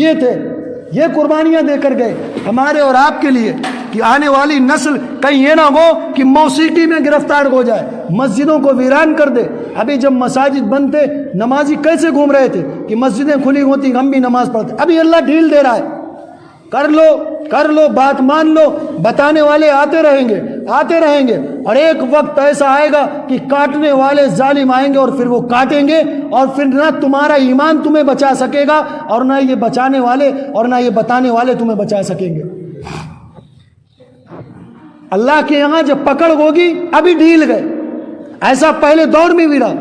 یہ تھے, یہ قربانیاں دے کر گئے ہمارے اور آپ کے لیے کہ آنے والی نسل کہیں یہ نہ ہو کہ موسیقی میں گرفتار ہو جائے, مسجدوں کو ویران کر دے. ابھی جب مساجد بنتے نمازی کیسے گھوم رہے تھے کہ مسجدیں کھلی ہوتی ہم بھی نماز پڑھتے. ابھی اللہ ڈھیل دے رہا ہے, کر لو بات مان لو. بتانے والے آتے رہیں گے اور ایک وقت ایسا آئے گا کہ کاٹنے والے ظالم آئیں گے اور پھر وہ کاٹیں گے, اور پھر نہ تمہارا ایمان تمہیں بچا سکے گا اور نہ یہ بچانے والے اور نہ یہ بتانے والے تمہیں بچا سکیں گے. اللہ کے یہاں جب پکڑ ہوگی ابھی ڈھیل گئے. ایسا پہلے دور میں بھی رہا,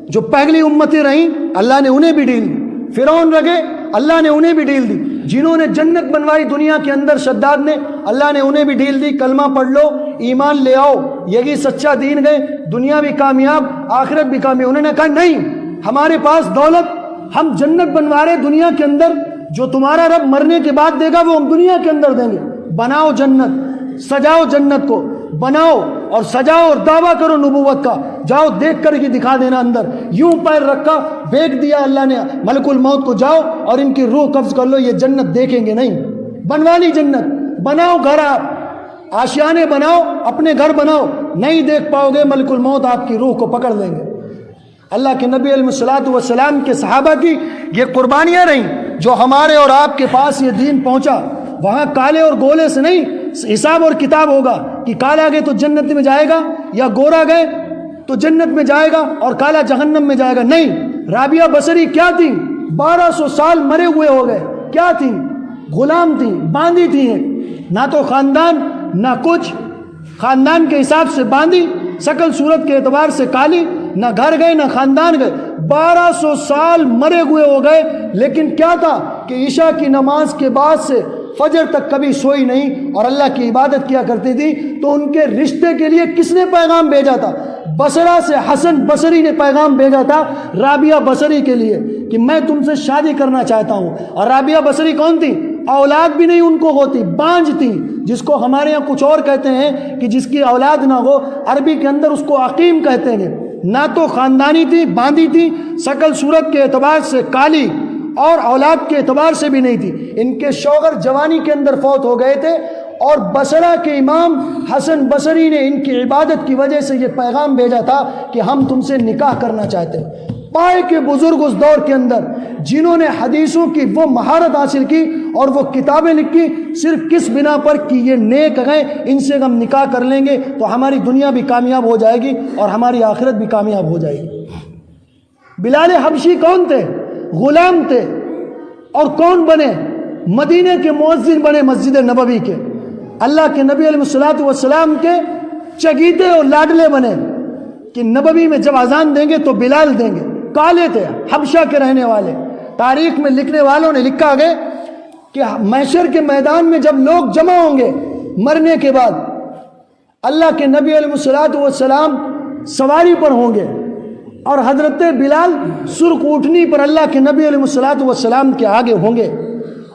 جو پہلی امتیں رہیں اللہ نے انہیں بھی ڈھیل دی. فرعون رہے اللہ نے انہیں بھی ڈھیل دی. جنہوں نے جنت بنوائی دنیا کے اندر شداد نے, اللہ نے انہیں بھی ڈھیل دی. کلمہ پڑھ لو, ایمان لے آؤ, یہی سچا دین گئے, دنیا بھی کامیاب آخرت بھی کامیاب. انہوں نے کہا نہیں, ہمارے پاس دولت, ہم جنت بنوا رہے دنیا کے اندر, جو تمہارا رب مرنے کے بعد دے گا وہ ہم دنیا کے اندر دیں گے. بناؤ جنت, سجاؤ جنت کو, بناؤ اور سجاؤ اور دعویٰ کرو نبوت کا. جاؤ دیکھ کر ہی دکھا دینا اندر. یوں پیر رکھا, پھینک دیا اللہ نے ملک الموت کو, جاؤ اور ان کی روح قبض کر لو, یہ جنت دیکھیں گے نہیں. بنوا لی جنت. بناؤ گھر, آپ آشیانے بناؤ, اپنے گھر بناؤ, نہیں دیکھ پاؤ گے, ملک الموت آپ کی روح کو پکڑ لیں گے. اللہ کے نبی علیہ الصلوۃ والسلام کے صحابہ کی یہ قربانیاں رہیں جو ہمارے اور آپ کے پاس یہ دین پہنچا. وہاں کالے اور گولے سے نہیں حساب اور کتاب ہوگا کہ کالا گئے تو جنت میں جائے گا یا گورا گئے تو جنت میں جائے گا اور کالا جہنم میں جائے گا. نہیں, رابعہ بصری کیا تھی, 1200 سال مرے ہوئے ہو گئے. کیا تھی, غلام تھی, باندھی تھی, نہ تو خاندان نہ کچھ. خاندان کے حساب سے باندھی, شکل صورت کے اعتبار سے کالی, نہ گھر گئے نہ خاندان گئے. 1200 سال مرے ہوئے ہو گئے. لیکن کیا تھا کہ عشاء کی نماز کے بعد سے فجر تک کبھی سوئی نہیں اور اللہ کی عبادت کیا کرتی تھی. تو ان کے رشتے کے لیے کس نے پیغام بھیجا تھا؟ بصرہ سے حسن بصری نے پیغام بھیجا تھا رابعہ بصری کے لیے کہ میں تم سے شادی کرنا چاہتا ہوں. اور رابعہ بصری کون تھی؟ اولاد بھی نہیں ان کو ہوتی, بانج تھی, جس کو ہمارے یہاں کچھ اور کہتے ہیں کہ جس کی اولاد نہ ہو, عربی کے اندر اس کو عقیم کہتے ہیں. نہ تو خاندانی تھی, باندھی تھی, شکل صورت کے اعتبار سے کالی, اور اولاد کے اعتبار سے بھی نہیں تھی. ان کے شوہر جوانی کے اندر فوت ہو گئے تھے اور بصرہ کے امام حسن بصری نے ان کی عبادت کی وجہ سے یہ پیغام بھیجا تھا کہ ہم تم سے نکاح کرنا چاہتے ہیں. پائے کے بزرگ اس دور کے اندر جنہوں نے حدیثوں کی وہ مہارت حاصل کی اور وہ کتابیں لکھی, صرف کس بنا پر کہ یہ نیک ہیں, ان سے ہم نکاح کر لیں گے تو ہماری دنیا بھی کامیاب ہو جائے گی اور ہماری آخرت بھی کامیاب ہو جائے گی. بلال حبشی کون تھے؟ غلام تھے. اور کون بنے؟ مدینے کے مؤذن بنے, مسجد نبوی کے. اللہ کے نبی علیہ الصلوۃ والسلام کے چگیتے اور لاڈلے بنے کہ نبوی میں جب اذان دیں گے تو بلال دیں گے. کالے تھے, حبشہ کے رہنے والے. تاریخ میں لکھنے والوں نے لکھا ہے کہ محشر کے میدان میں جب لوگ جمع ہوں گے مرنے کے بعد, اللہ کے نبی علیہ الصلوۃ والسلام سواری پر ہوں گے اور حضرت بلال سرخ اونٹنی پر اللہ کے نبی علیہ الصلوۃ والسلام کے آگے ہوں گے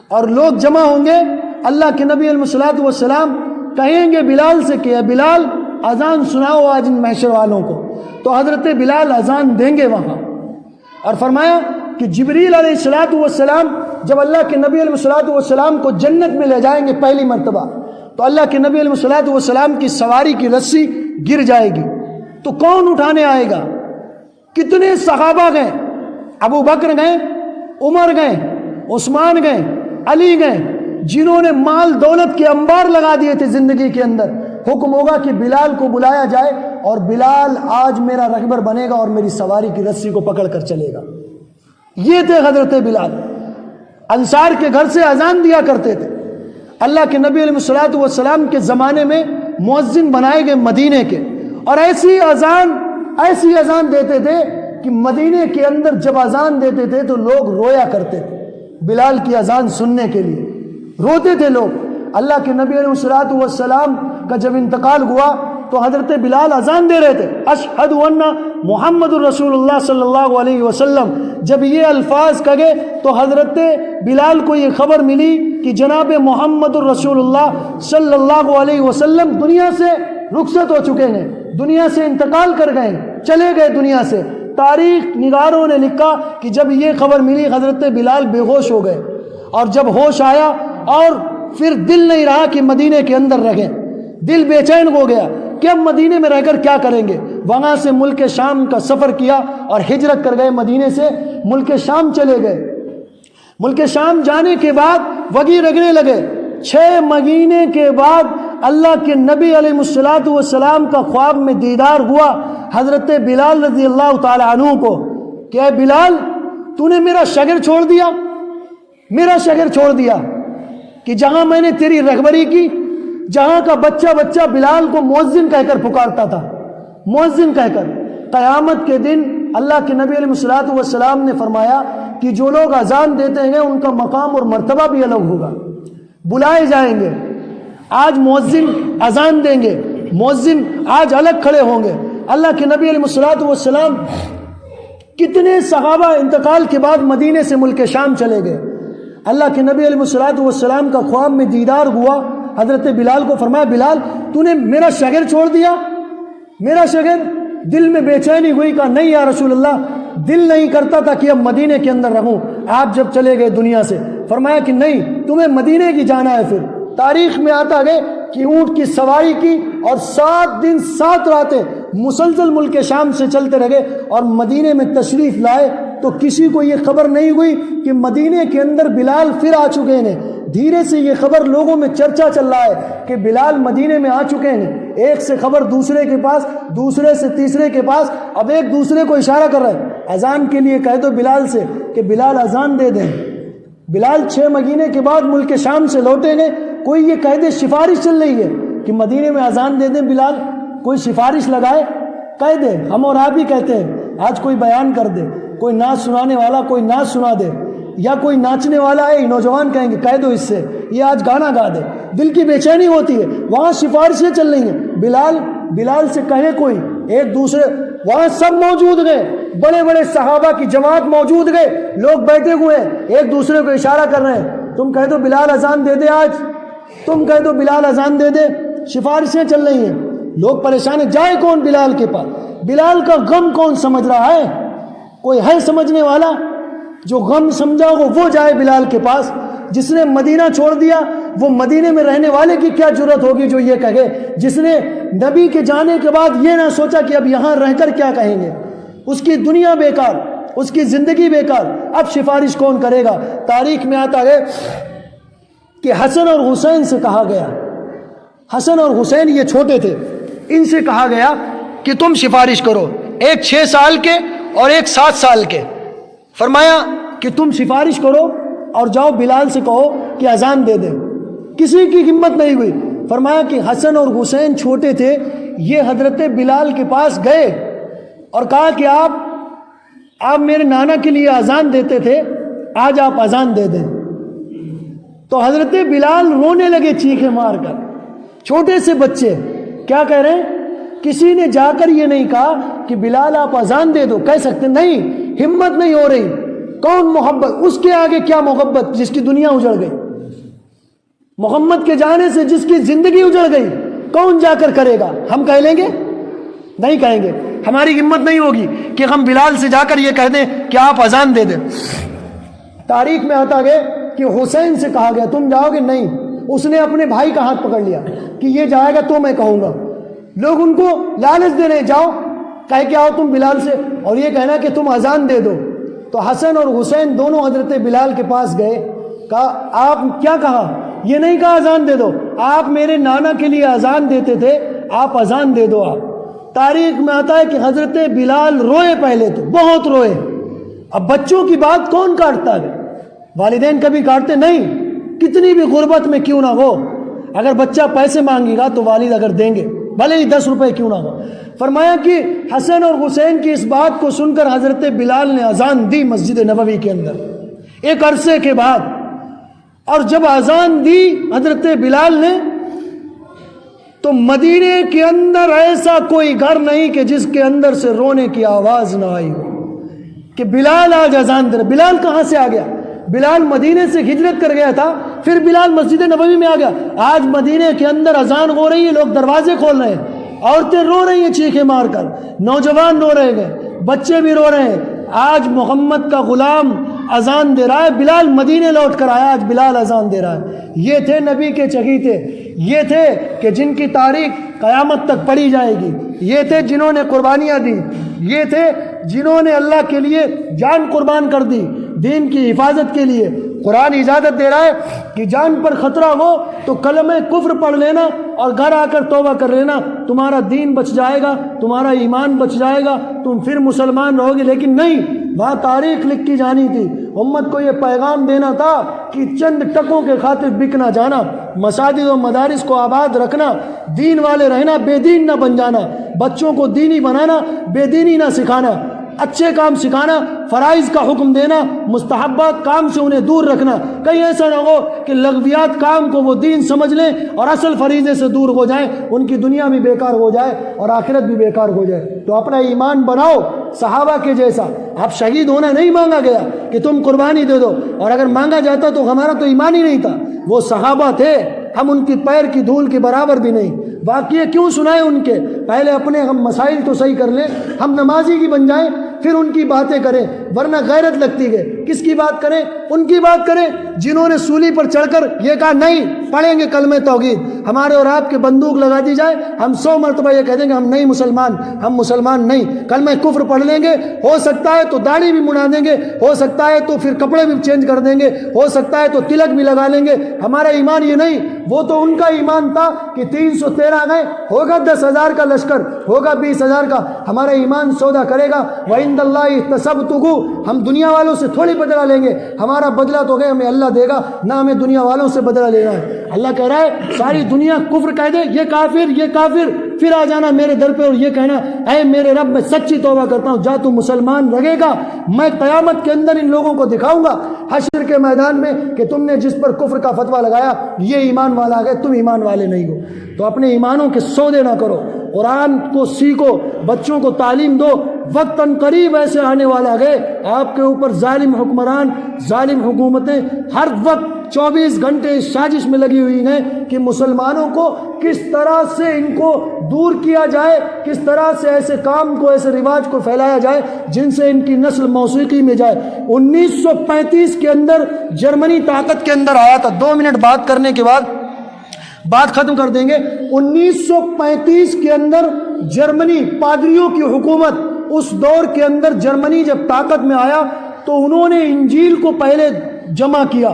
اور لوگ جمع ہوں گے. اللہ کے نبی علیہ الصلوۃ والسلام کہیں گے بلال سے کہ بلال اذان سناؤ آج ان محشر والوں کو. تو حضرت بلال اذان دیں گے وہاں. اور فرمایا کہ جبریل علیہ الصلوۃ والسلام جب اللہ کے نبی علیہ الصلوۃ والسلام کو جنت میں لے جائیں گے پہلی مرتبہ, تو اللہ کے نبی علیہ الصلوۃ والسلام کی سواری کی رسی گر جائے گی. تو کون اٹھانے آئے گا؟ کتنے صحابہ گئے, ابو بکر گئے, عمر گئے, عثمان گئے, علی گئے, جنہوں نے مال دولت کے انبار لگا دیے تھے زندگی کے اندر. حکم ہوگا کہ بلال کو بلایا جائے اور بلال آج میرا رہبر بنے گا اور میری سواری کی رسی کو پکڑ کر چلے گا. یہ تھے حضرت بلال. انصار کے گھر سے اذان دیا کرتے تھے. اللہ کے نبی علیہ الصلوۃ والسلام کے زمانے میں مؤذن بنائے گئے مدینے کے, اور ایسی اذان دیتے تھے کہ مدینے کے اندر جب اذان دیتے تھے تو لوگ رویا کرتے تھے. بلال کی اذان سننے کے لیے روتے تھے لوگ. اللہ کے نبی علیہ الصلوۃ والسلام کا جب انتقال ہوا تو حضرت بلال اذان دے رہے تھے، اشہد ان محمد الرسول اللہ صلی اللہ علیہ وسلم. جب یہ الفاظ کہے تو حضرت بلال کو یہ خبر ملی کہ جناب محمد الرسول اللہ صلی اللہ علیہ وسلم دنیا سے رخصت ہو چکے ہیں، دنیا سے انتقال کر گئے، چلے گئے دنیا سے. تاریخ نگاروں نے لکھا کہ جب یہ خبر ملی حضرت بلال بے ہوش ہو گئے، اور جب ہوش آیا اور پھر دل نہیں رہا کہ مدینے کے اندر رہیں، دل بے چین ہو گیا کہ اب مدینے میں رہ کر کیا کریں گے. وہاں سے ملک شام کا سفر کیا اور ہجرت کر گئے، مدینے سے ملک شام چلے گئے. ملک شام جانے کے بعد وگی رگنے لگے. 6 مہینے کے بعد اللہ کے نبی علیہ الصلوۃ والسلام کا خواب میں دیدار ہوا حضرت بلال رضی اللہ تعالی عنہ کو کہ اے بلال، تو نے میرا شگر چھوڑ دیا، میرا شگر چھوڑ دیا کہ جہاں میں نے تیری رہبری کی، جہاں کا بچہ بچہ بلال کو مؤذن کہہ کر پکارتا تھا، مؤذن کہہ کر. قیامت کے دن اللہ کے نبی علیہ الصلوۃ والسلام نے فرمایا کہ جو لوگ اذان دیتے ہیں ان کا مقام اور مرتبہ بھی الگ ہوگا، بلائے جائیں گے. آج مؤذن اذان دیں گے، مؤذن آج الگ کھڑے ہوں گے. اللہ کے نبی علیہ الصلوۃ والسلام کتنے صحابہ انتقال کے بعد مدینے سے ملک شام چلے گئے. اللہ کے نبی علیہ الصلوۃ والسلام کا خواب میں دیدار ہوا. حضرت بلال کو فرمایا بلال، تو نے میرا شگر چھوڑ دیا، میرا شگر. دل میں بے چینی ہوئی، کہا نہیں یا رسول اللہ، دل نہیں کرتا تھا کہ اب مدینے کے اندر رہوں. آپ جب چلے گئے دنیا سے، فرمایا کہ نہیں، تمہیں مدینے کی جانا ہے. پھر تاریخ میں آتا ہے کہ اونٹ کی سواری کی اور 7 دن 7 راتیں مسلسل ملک شام سے چلتے رہے اور مدینے میں تشریف لائے. تو کسی کو یہ خبر نہیں ہوئی کہ مدینے کے اندر بلال پھر آ چکے ہیں. دھیرے سے یہ خبر لوگوں میں چرچا چل رہا ہے کہ بلال مدینے میں آ چکے ہیں. ایک سے خبر دوسرے کے پاس، دوسرے سے تیسرے کے پاس. اب ایک دوسرے کو اشارہ کر رہے ہیں اذان کے لیے، کہہ دو بلال سے کہ بلال اذان دے دیں. بلال 6 مہینے کے بعد ملک شام سے لوٹے ہیں. کوئی یہ کہہ دے سفارش چل رہی ہے کہ مدینے میں اذان دے دیں بلال، کوئی سفارش لگائے، کہہ دے. ہم اور آپ ہی کہتے ہیں، آج کوئی بیان کر دے، کوئی نعت سنانے والا کوئی نعت سنا دے، یا کوئی ناچنے والا ہے، نوجوان کہیں گے کہہ دو اس سے یہ آج گانا گا دے. دل کی بے چینی ہوتی ہے. وہاں سفارشیں چل رہی ہیں. بلال سے کہے کوئی، ایک دوسرے وہاں سب موجود گئے، بڑے بڑے صحابہ کی جماعت موجود گئے، لوگ بیٹھے ہوئے ہیں، ایک دوسرے کو اشارہ کر رہے ہیں. تم کہہ دو بلال اذان دے دے، آج تم کہہ دو بلال اذان دے دے. سفارشیں چل رہی ہیں. لوگ پریشان ہیں، جائے کون بلال کے پاس؟ بلال کا غم کون سمجھ رہا ہے؟ کوئی ہے سمجھنے والا؟ جو غم سمجھا ہو وہ جائے بلال کے پاس. جس نے مدینہ چھوڑ دیا وہ مدینے میں رہنے والے کی کیا جرت ہوگی جو یہ کہے؟ جس نے نبی کے جانے کے بعد یہ نہ سوچا کہ اب یہاں رہ کر کیا کہیں گے، اس کی دنیا بیکار، اس کی زندگی بیکار. اب سفارش کون کرے گا؟ تاریخ میں آتا ہے کہ حسن اور حسین سے کہا گیا، حسن اور حسین یہ چھوٹے تھے، ان سے کہا گیا کہ تم سفارش کرو، ایک 6 سال کے اور ایک 7 سال کے. فرمایا کہ تم سفارش کرو اور جاؤ بلال سے کہو کہ اذان دے دیں. کسی کی ہمت نہیں ہوئی. فرمایا کہ حسن اور حسین چھوٹے تھے، یہ حضرت بلال کے پاس گئے اور کہا کہ آپ میرے نانا کے لیے اذان دیتے تھے، آج آپ اذان دے دیں. تو حضرت بلال رونے لگے چیخیں مار کر. چھوٹے سے بچے کیا کہہ رہے ہیں؟ کسی نے جا کر یہ نہیں کہا کہ بلال آپ اذان دے دو. کہہ سکتے نہیں، ہمت نہیں ہو رہی. کون محبت، اس کے آگے کیا محبت جس کی دنیا اجڑ گئی؟ محمد کے جانے سے جس کی زندگی اجڑ گئی، کون جا کر کرے گا؟ ہم کہہ لیں گے؟ نہیں کہیں گے. ہماری ہمت نہیں ہوگی کہ ہم بلال سے جا کر یہ کہہ دیں کہ آپ اذان دے دیں. تاریخ میں آتا ہے کہ حسین سے کہا گیا تم جاؤ گے؟ نہیں. اس نے اپنے بھائی کا ہاتھ پکڑ لیا کہ یہ جائے گا تو میں کہوں گا. لوگ ان کو لالچ دے رہے، جاؤ کہہ کے آؤ تم بلال سے، اور یہ کہنا کہ تم اذان دے دو. تو حسن اور حسین دونوں حضرت بلال کے پاس گئے. کہا آپ کیا کہا؟ یہ نہیں کہا اذان دے دو، آپ میرے نانا کے لیے اذان دیتے تھے، آپ اذان دے دو. آپ تاریخ میں آتا ہے کہ حضرت بلال روئے، پہلے تو بہت روئے. اب بچوں کی بات کون کاٹتا ہے؟ والدین کبھی کاٹتے نہیں، کتنی بھی غربت میں کیوں نہ ہو. اگر بچہ پیسے مانگے گا تو والد اگر دیں گے، بھلے ہی 10 روپے کیوں نہ ہو. فرمایا کہ حسن اور حسین کی اس بات کو سن کر حضرت بلال نے اذان دی مسجد نبوی کے اندر ایک عرصے کے بعد. اور جب اذان دی حضرت بلال نے تو مدینے کے اندر ایسا کوئی گھر نہیں کہ جس کے اندر سے رونے کی آواز نہ آئی ہو کہ بلال آج اذان دے رہا۔ بلال کہاں سے آ گیا؟ بلال مدینے سے ہجرت کر گیا تھا، پھر بلال مسجد نبوی میں آ گیا۔ آج مدینے کے اندر اذان ہو رہی ہے، لوگ دروازے کھول رہے ہیں، عورتیں رو رہی ہیں چیخیں مار کر، نوجوان رو رہے ہیں، بچے بھی رو رہے ہیں۔ آج محمد کا غلام اذان دے رہا ہے، بلال مدینے لوٹ کر آیا، آج بلال اذان دے رہا ہے۔ یہ تھے نبی کے چہیتے، یہ تھے کہ جن کی تاریخ قیامت تک پڑھی جائے گی، یہ تھے جنہوں نے قربانیاں دی، یہ تھے جنہوں نے اللہ کے لیے جان قربان کر دی دین کی حفاظت کے لیے۔ قرآن اجازت دے رہا ہے کہ جان پر خطرہ ہو تو کلمہ کفر پڑھ لینا اور گھر آ کر توبہ کر لینا، تمہارا دین بچ جائے گا، تمہارا ایمان بچ جائے گا، تم پھر مسلمان رہو گے۔ لیکن نہیں، وہاں تاریخ لکھی جانی تھی، امت کو یہ پیغام دینا تھا کہ چند ٹکوں کے خاطر بک نہ جانا، مساجد و مدارس کو آباد رکھنا، دین والے رہنا، بے دین نہ بن جانا، بچوں کو دینی بنانا، بے دینی نہ سکھانا، اچھے کام سکھانا، فرائض کا حکم دینا، مستحبات کام سے انہیں دور رکھنا۔ کہیں ایسا نہ ہو کہ لغویات کام کو وہ دین سمجھ لیں اور اصل فریضے سے دور ہو جائیں، ان کی دنیا بھی بیکار ہو جائے اور آخرت بھی بیکار ہو جائے۔ تو اپنا ایمان بناؤ صحابہ کے جیسا۔ اب شہید ہونا نہیں مانگا گیا کہ تم قربانی دے دو، اور اگر مانگا جاتا تو ہمارا تو ایمان ہی نہیں تھا۔ وہ صحابہ تھے، ہم ان کی پیر کی دھول کے برابر بھی نہیں۔ واقعے کیوں سنائے ان کے؟ پہلے اپنے ہم مسائل تو صحیح کر لیں، ہم نمازی کی بن جائیں، پھر ان کی باتیں کریں، ورنہ غیرت لگتی ہے۔ کس کی بات کریں؟ ان کی بات کریں جنہوں نے سولی پر چڑھ کر یہ کہا نہیں پڑھیں گے کلمہ توحید، ہمارے اور آپ کے بندوق لگا دی جائے، ہم 100 مرتبہ یہ کہہ دیں گے ہم نہیں مسلمان، ہم مسلمان نہیں، کلمہ کفر پڑھ لیں گے، ہو سکتا ہے تو داڑھی بھی منا دیں گے، ہو سکتا ہے تو پھر کپڑے بھی چینج کر دیں گے، ہو سکتا ہے تو تلک بھی لگا لیں گے۔ ہمارا ایمان یہ نہیں، وہ تو ان کا ایمان تھا کہ 313 گئے، ہوگا 10,000 کا لشکر، ہوگا 20,000 کا، ہمارا ایمان سودا کرے گا۔ وَعِندَ اللَّهِ احْتَسَبْتُهُ، ہم دنیا والوں سے تھوڑی بدلہ لیں گے، ہمارا بدلہ تو ہمیں اللہ دے گا، نہ ہمیں دنیا والوں سے بدلہ لینا ہے۔ اللہ کہہ رہا ہے ساری دنیا کفر کہہ دے، یہ کافر یہ کافر، پھر آ جانا میرے در پہ اور یہ کہنا اے میرے رب میں سچی توبہ کرتا ہوں، جا تو مسلمان رہے گا، میں قیامت کے اندر ان لوگوں کو دکھاؤں گا حشر کے میدان میں کہ تم نے جس پر کفر کا فتویٰ لگایا یہ ایمان والا ہے، تم ایمان والے نہیں ہو۔ تو اپنے ایمانوں کے سودے نہ کرو، قرآن کو سیکھو، بچوں کو تعلیم دو، وقت ان قریب ایسے آنے والا ہے آپ کے اوپر ظالم حکمران، ظالم حکومتیں ہر وقت 24 گھنٹے اس سازش میں لگی ہوئی ہیں کہ مسلمانوں کو کس طرح سے ان کو دور کیا جائے، کس طرح سے ایسے کام کو، ایسے رواج کو پھیلایا جائے جن سے ان کی نسل موسیقی میں جائے۔ 1935 کے اندر جرمنی طاقت کے اندر آیا تھا، 2 منٹ بات کرنے کے بعد بات ختم کر دیں گے۔ 1935 کے اندر جرمنی پادریوں کی حکومت، اس دور کے اندر جرمنی جب طاقت میں آیا تو انہوں نے انجیل کو پہلے جمع کیا،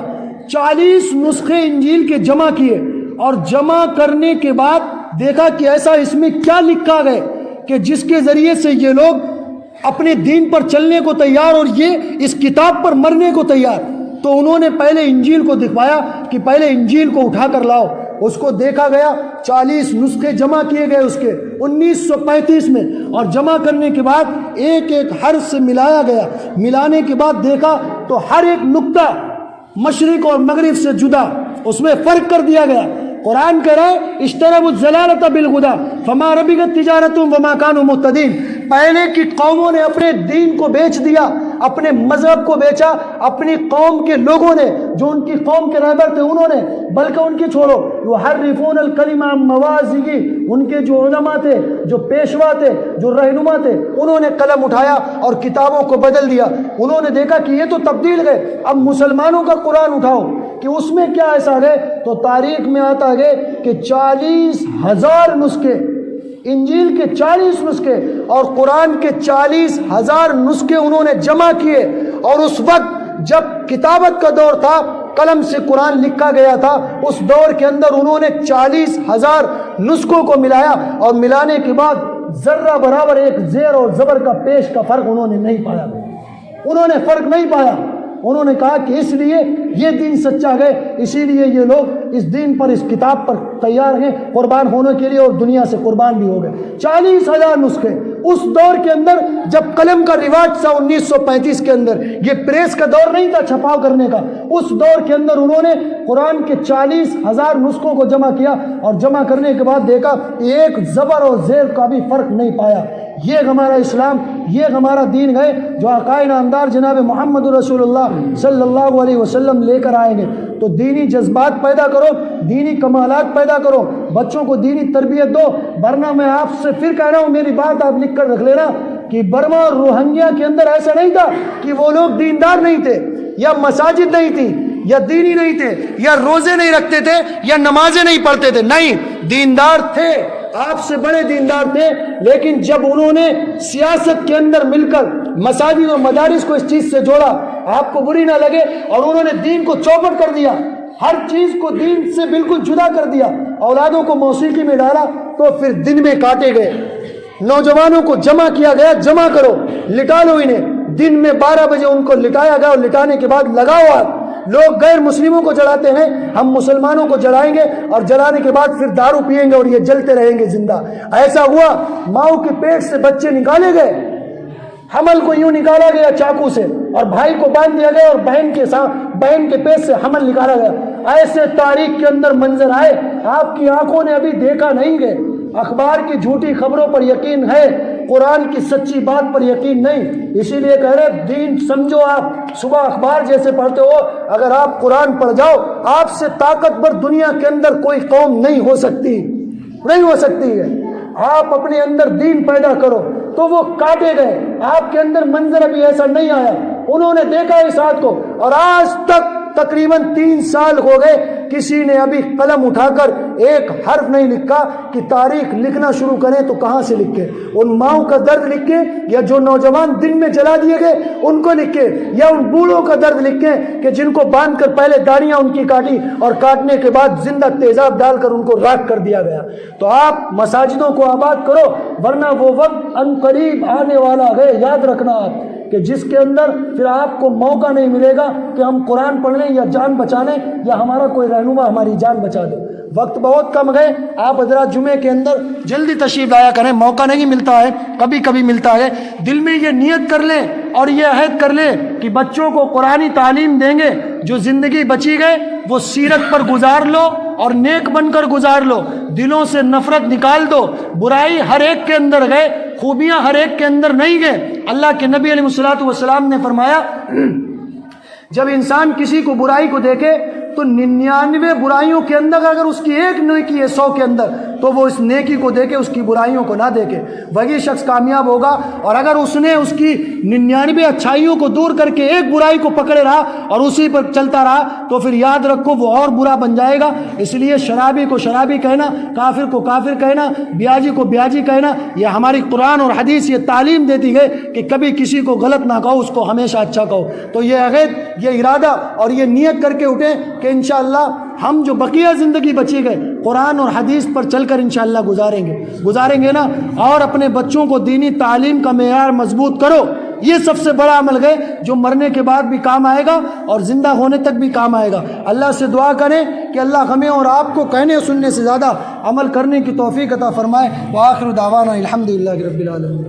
40 نسخے انجیل کے جمع کیے، اور جمع کرنے کے بعد دیکھا کہ ایسا اس میں کیا لکھا گیا کہ جس کے ذریعے سے یہ لوگ اپنے دین پر چلنے کو تیار اور یہ اس کتاب پر مرنے کو تیار۔ تو انہوں نے پہلے انجیل کو دکھوایا کہ پہلے انجیل کو اٹھا کر لاؤ، اس کو دیکھا گیا، 40 نسخے جمع کیے گئے اس کے 1935 میں، اور جمع کرنے کے بعد ایک ایک حرف سے ملایا گیا، ملانے کے بعد دیکھا تو ہر ایک نقطہ مشرق اور مغرب سے جدا، اس میں فرق کر دیا گیا۔ قرآن کہہ رہا ہے اشتروا الضلالۃ بالہدی فما ربحت تجارتهم وما كانوا مهتدین، پہلے کی قوموں نے اپنے دین کو بیچ دیا، اپنے مذہب کو بیچا، اپنی قوم کے لوگوں نے جو ان کی قوم کے رہبر تھے انہوں نے، بلکہ ان کی چھوڑو یحرفون الکلم عن مواضعہ، ان کے جو علماء تھے، جو پیشوا تھے، جو رہنما تھے، انہوں نے قلم اٹھایا اور کتابوں کو بدل دیا۔ انہوں نے دیکھا کہ یہ تو تبدیل ہے، اب مسلمانوں کا قرآن اٹھاؤ کہ اس میں کیا ایسا ہے، تو تاریخ میں آتا ہے کہ 40,000 نسخے، انجیل کے 40 نسخے اور قرآن کے 40,000 نسخے انہوں نے جمع کیے، اور اس وقت جب کتابت کا دور تھا، قلم سے قرآن لکھا گیا تھا، اس دور کے اندر انہوں نے 40,000 نسخوں کو ملایا، اور ملانے کے بعد ذرہ برابر ایک زیر اور زبر کا پیش کا فرق انہوں نے نہیں پایا، انہوں نے فرق نہیں پایا۔ انہوں نے کہا کہ اس لیے یہ دین سچا ہے، اسی لیے یہ لوگ اس دین پر، اس کتاب پر تیار ہیں قربان ہونے کے لیے، اور دنیا سے قربان بھی ہو گئے۔ 40,000 نسخے اس دور کے اندر جب قلم کا رواج تھا 1935 کے اندر، یہ پریس کا دور نہیں تھا چھپاؤ کرنے کا، اس دور کے اندر انہوں نے قرآن کے 40,000 نسخوں کو جمع کیا، اور جمع کرنے کے بعد دیکھا ایک زبر اور زیر کا بھی فرق نہیں پایا۔ یہ ہمارا اسلام، یہ ہمارا دین ہے جو عقائد نامدار جناب محمد رسول اللہ صلی اللہ علیہ وسلم لے کر آئیں گے۔ تو دینی جذبات پیدا کرو، دینی کمالات پیدا کرو، بچوں کو دینی تربیت دو، ورنہ میں آپ سے پھر کہہ رہا ہوں، میری بات آپ لکھ کر رکھ لینا کہ برما اور روہنگیا کے اندر ایسا نہیں تھا کہ وہ لوگ دیندار نہیں تھے، یا مساجد نہیں تھی، یا دینی نہیں تھے، یا روزے نہیں رکھتے تھے، یا نمازیں نہیں پڑھتے تھے، نہیں، دیندار تھے، آپ سے بڑے دیندار تھے، لیکن جب انہوں نے سیاست کے اندر مل کر مساجد اور مدارس کو اس چیز سے جوڑا، آپ کو بری نہ لگے، اور انہوں نے دین کو چوپٹ کر دیا، ہر چیز کو دین سے بالکل جدا کر دیا، اولادوں کو موسیقی میں ڈالا، تو پھر دن میں کاٹے گئے، نوجوانوں کو جمع کیا گیا، جمع کرو، لٹا لو انہیں، دن میں 12 بجے ان کو لٹایا گیا، اور لٹانے کے بعد لگاؤ آگ، لوگ غیر مسلموں کو جلاتے ہیں، ہم مسلمانوں کو جلائیں گے، اور جلانے کے بعد پھر دارو پیئیں گے اور یہ جلتے رہیں گے زندہ۔ ایسا ہوا، ماؤں کے پیٹ سے بچے نکالے گئے، حمل کو یوں نکالا گیا چاقو سے، اور بھائی کو باندھ دیا گیا، اور بہن کے پیٹ سے حمل نکالا گیا۔ ایسے تاریخ کے اندر منظر آئے، آپ کی آنکھوں نے ابھی دیکھا نہیں گئے۔ اخبار کی جھوٹی خبروں پر یقین ہے، قرآن کی سچی بات پر یقین نہیں، اسی لیے کہہ رہے دین سمجھو۔ آپ صبح اخبار جیسے پڑھتے ہو، اگر آپ قرآن پڑھ جاؤ، آپ سے طاقتور دنیا کے اندر کوئی قوم نہیں ہو سکتی، نہیں ہو سکتی ہے۔ آپ اپنے اندر دین پیدا کرو، تو وہ کاٹے گئے، آپ کے اندر منظر ابھی ایسا نہیں آیا، انہوں نے دیکھا اس آیت کو، اور آج تک تقریباً 3 سال ہو گئے، کسی نے ابھی قلم اٹھا کر ایک حرف نہیں لکھا کہ تاریخ لکھنا شروع کریں تو کہاں سے لکھے؟ ان ماؤں کا درد لکھے، یا جو نوجوان دن میں جلا دیے گئے ان کو لکھے، یا ان بوڑھوں کا درد لکھیں کہ جن کو باندھ کر پہلے داڑیاں ان کی کاٹی، اور کاٹنے کے بعد زندہ تیزاب ڈال کر ان کو راکھ کر دیا گیا۔ تو آپ مساجدوں کو آباد کرو، ورنہ وہ وقت عنقریب آنے والا ہے، یاد رکھنا آپ، کہ جس کے اندر پھر آپ کو موقع نہیں ملے گا کہ ہم قرآن پڑھ لیں یا جان بچا لیں، یا ہمارا کوئی رہنما ہماری جان بچا دے۔ وقت بہت کم ہے، آپ حضرات جمعے کے اندر جلدی تشریف لایا کریں، موقع نہیں ملتا ہے، کبھی کبھی ملتا ہے۔ دل میں یہ نیت کر لیں اور یہ عہد کر لیں کہ بچوں کو قرآنی تعلیم دیں گے، جو زندگی بچی گئے وہ سیرت پر گزار لو اور نیک بن کر گزار لو، دلوں سے نفرت نکال دو، برائی ہر ایک کے اندر گئے، خوبیاں ہر ایک کے اندر نہیں گئے۔ اللہ کے نبی علیہ الصلوۃ والسلام نے فرمایا، جب انسان کسی کو برائی کو دیکھے تو 99 برائیوں کے اندر اگر اس کی ایک نیکی ہے 100 کے اندر، تو وہ اس نیکی کو دیکھے، اس کی برائیوں کو نہ دیکھے، وہی شخص کامیاب ہوگا۔ اور اگر اس نے اس کی 99 اچھائیوں کو دور کر کے ایک برائی کو پکڑے رہا اور اسی پر چلتا رہا، تو پھر یاد رکھو وہ اور برا بن جائے گا۔ اس لیے شرابی کو شرابی کہنا، کافر کو کافر کہنا، بیاجی کو بیاجی کہنا، یہ ہماری قرآن اور حدیث یہ تعلیم دیتی ہے کہ کبھی کسی کو غلط نہ کہو، اس کو ہمیشہ اچھا کہو۔ تو یہ عہد، یہ ارادہ اور یہ نیت کر کے اٹھیں کہ انشاءاللہ ہم جو بقیہ زندگی بچی گئے قرآن اور حدیث پر چل کر انشاءاللہ گزاریں گے نا، اور اپنے بچوں کو دینی تعلیم کا معیار مضبوط کرو۔ یہ سب سے بڑا عمل ہے جو مرنے کے بعد بھی کام آئے گا اور زندہ ہونے تک بھی کام آئے گا۔ اللہ سے دعا کریں کہ اللہ ہمیں اور آپ کو کہنے اور سننے سے زیادہ عمل کرنے کی توفیق عطا فرمائے۔ وآخر دعوانا الحمدللہ رب العالمین۔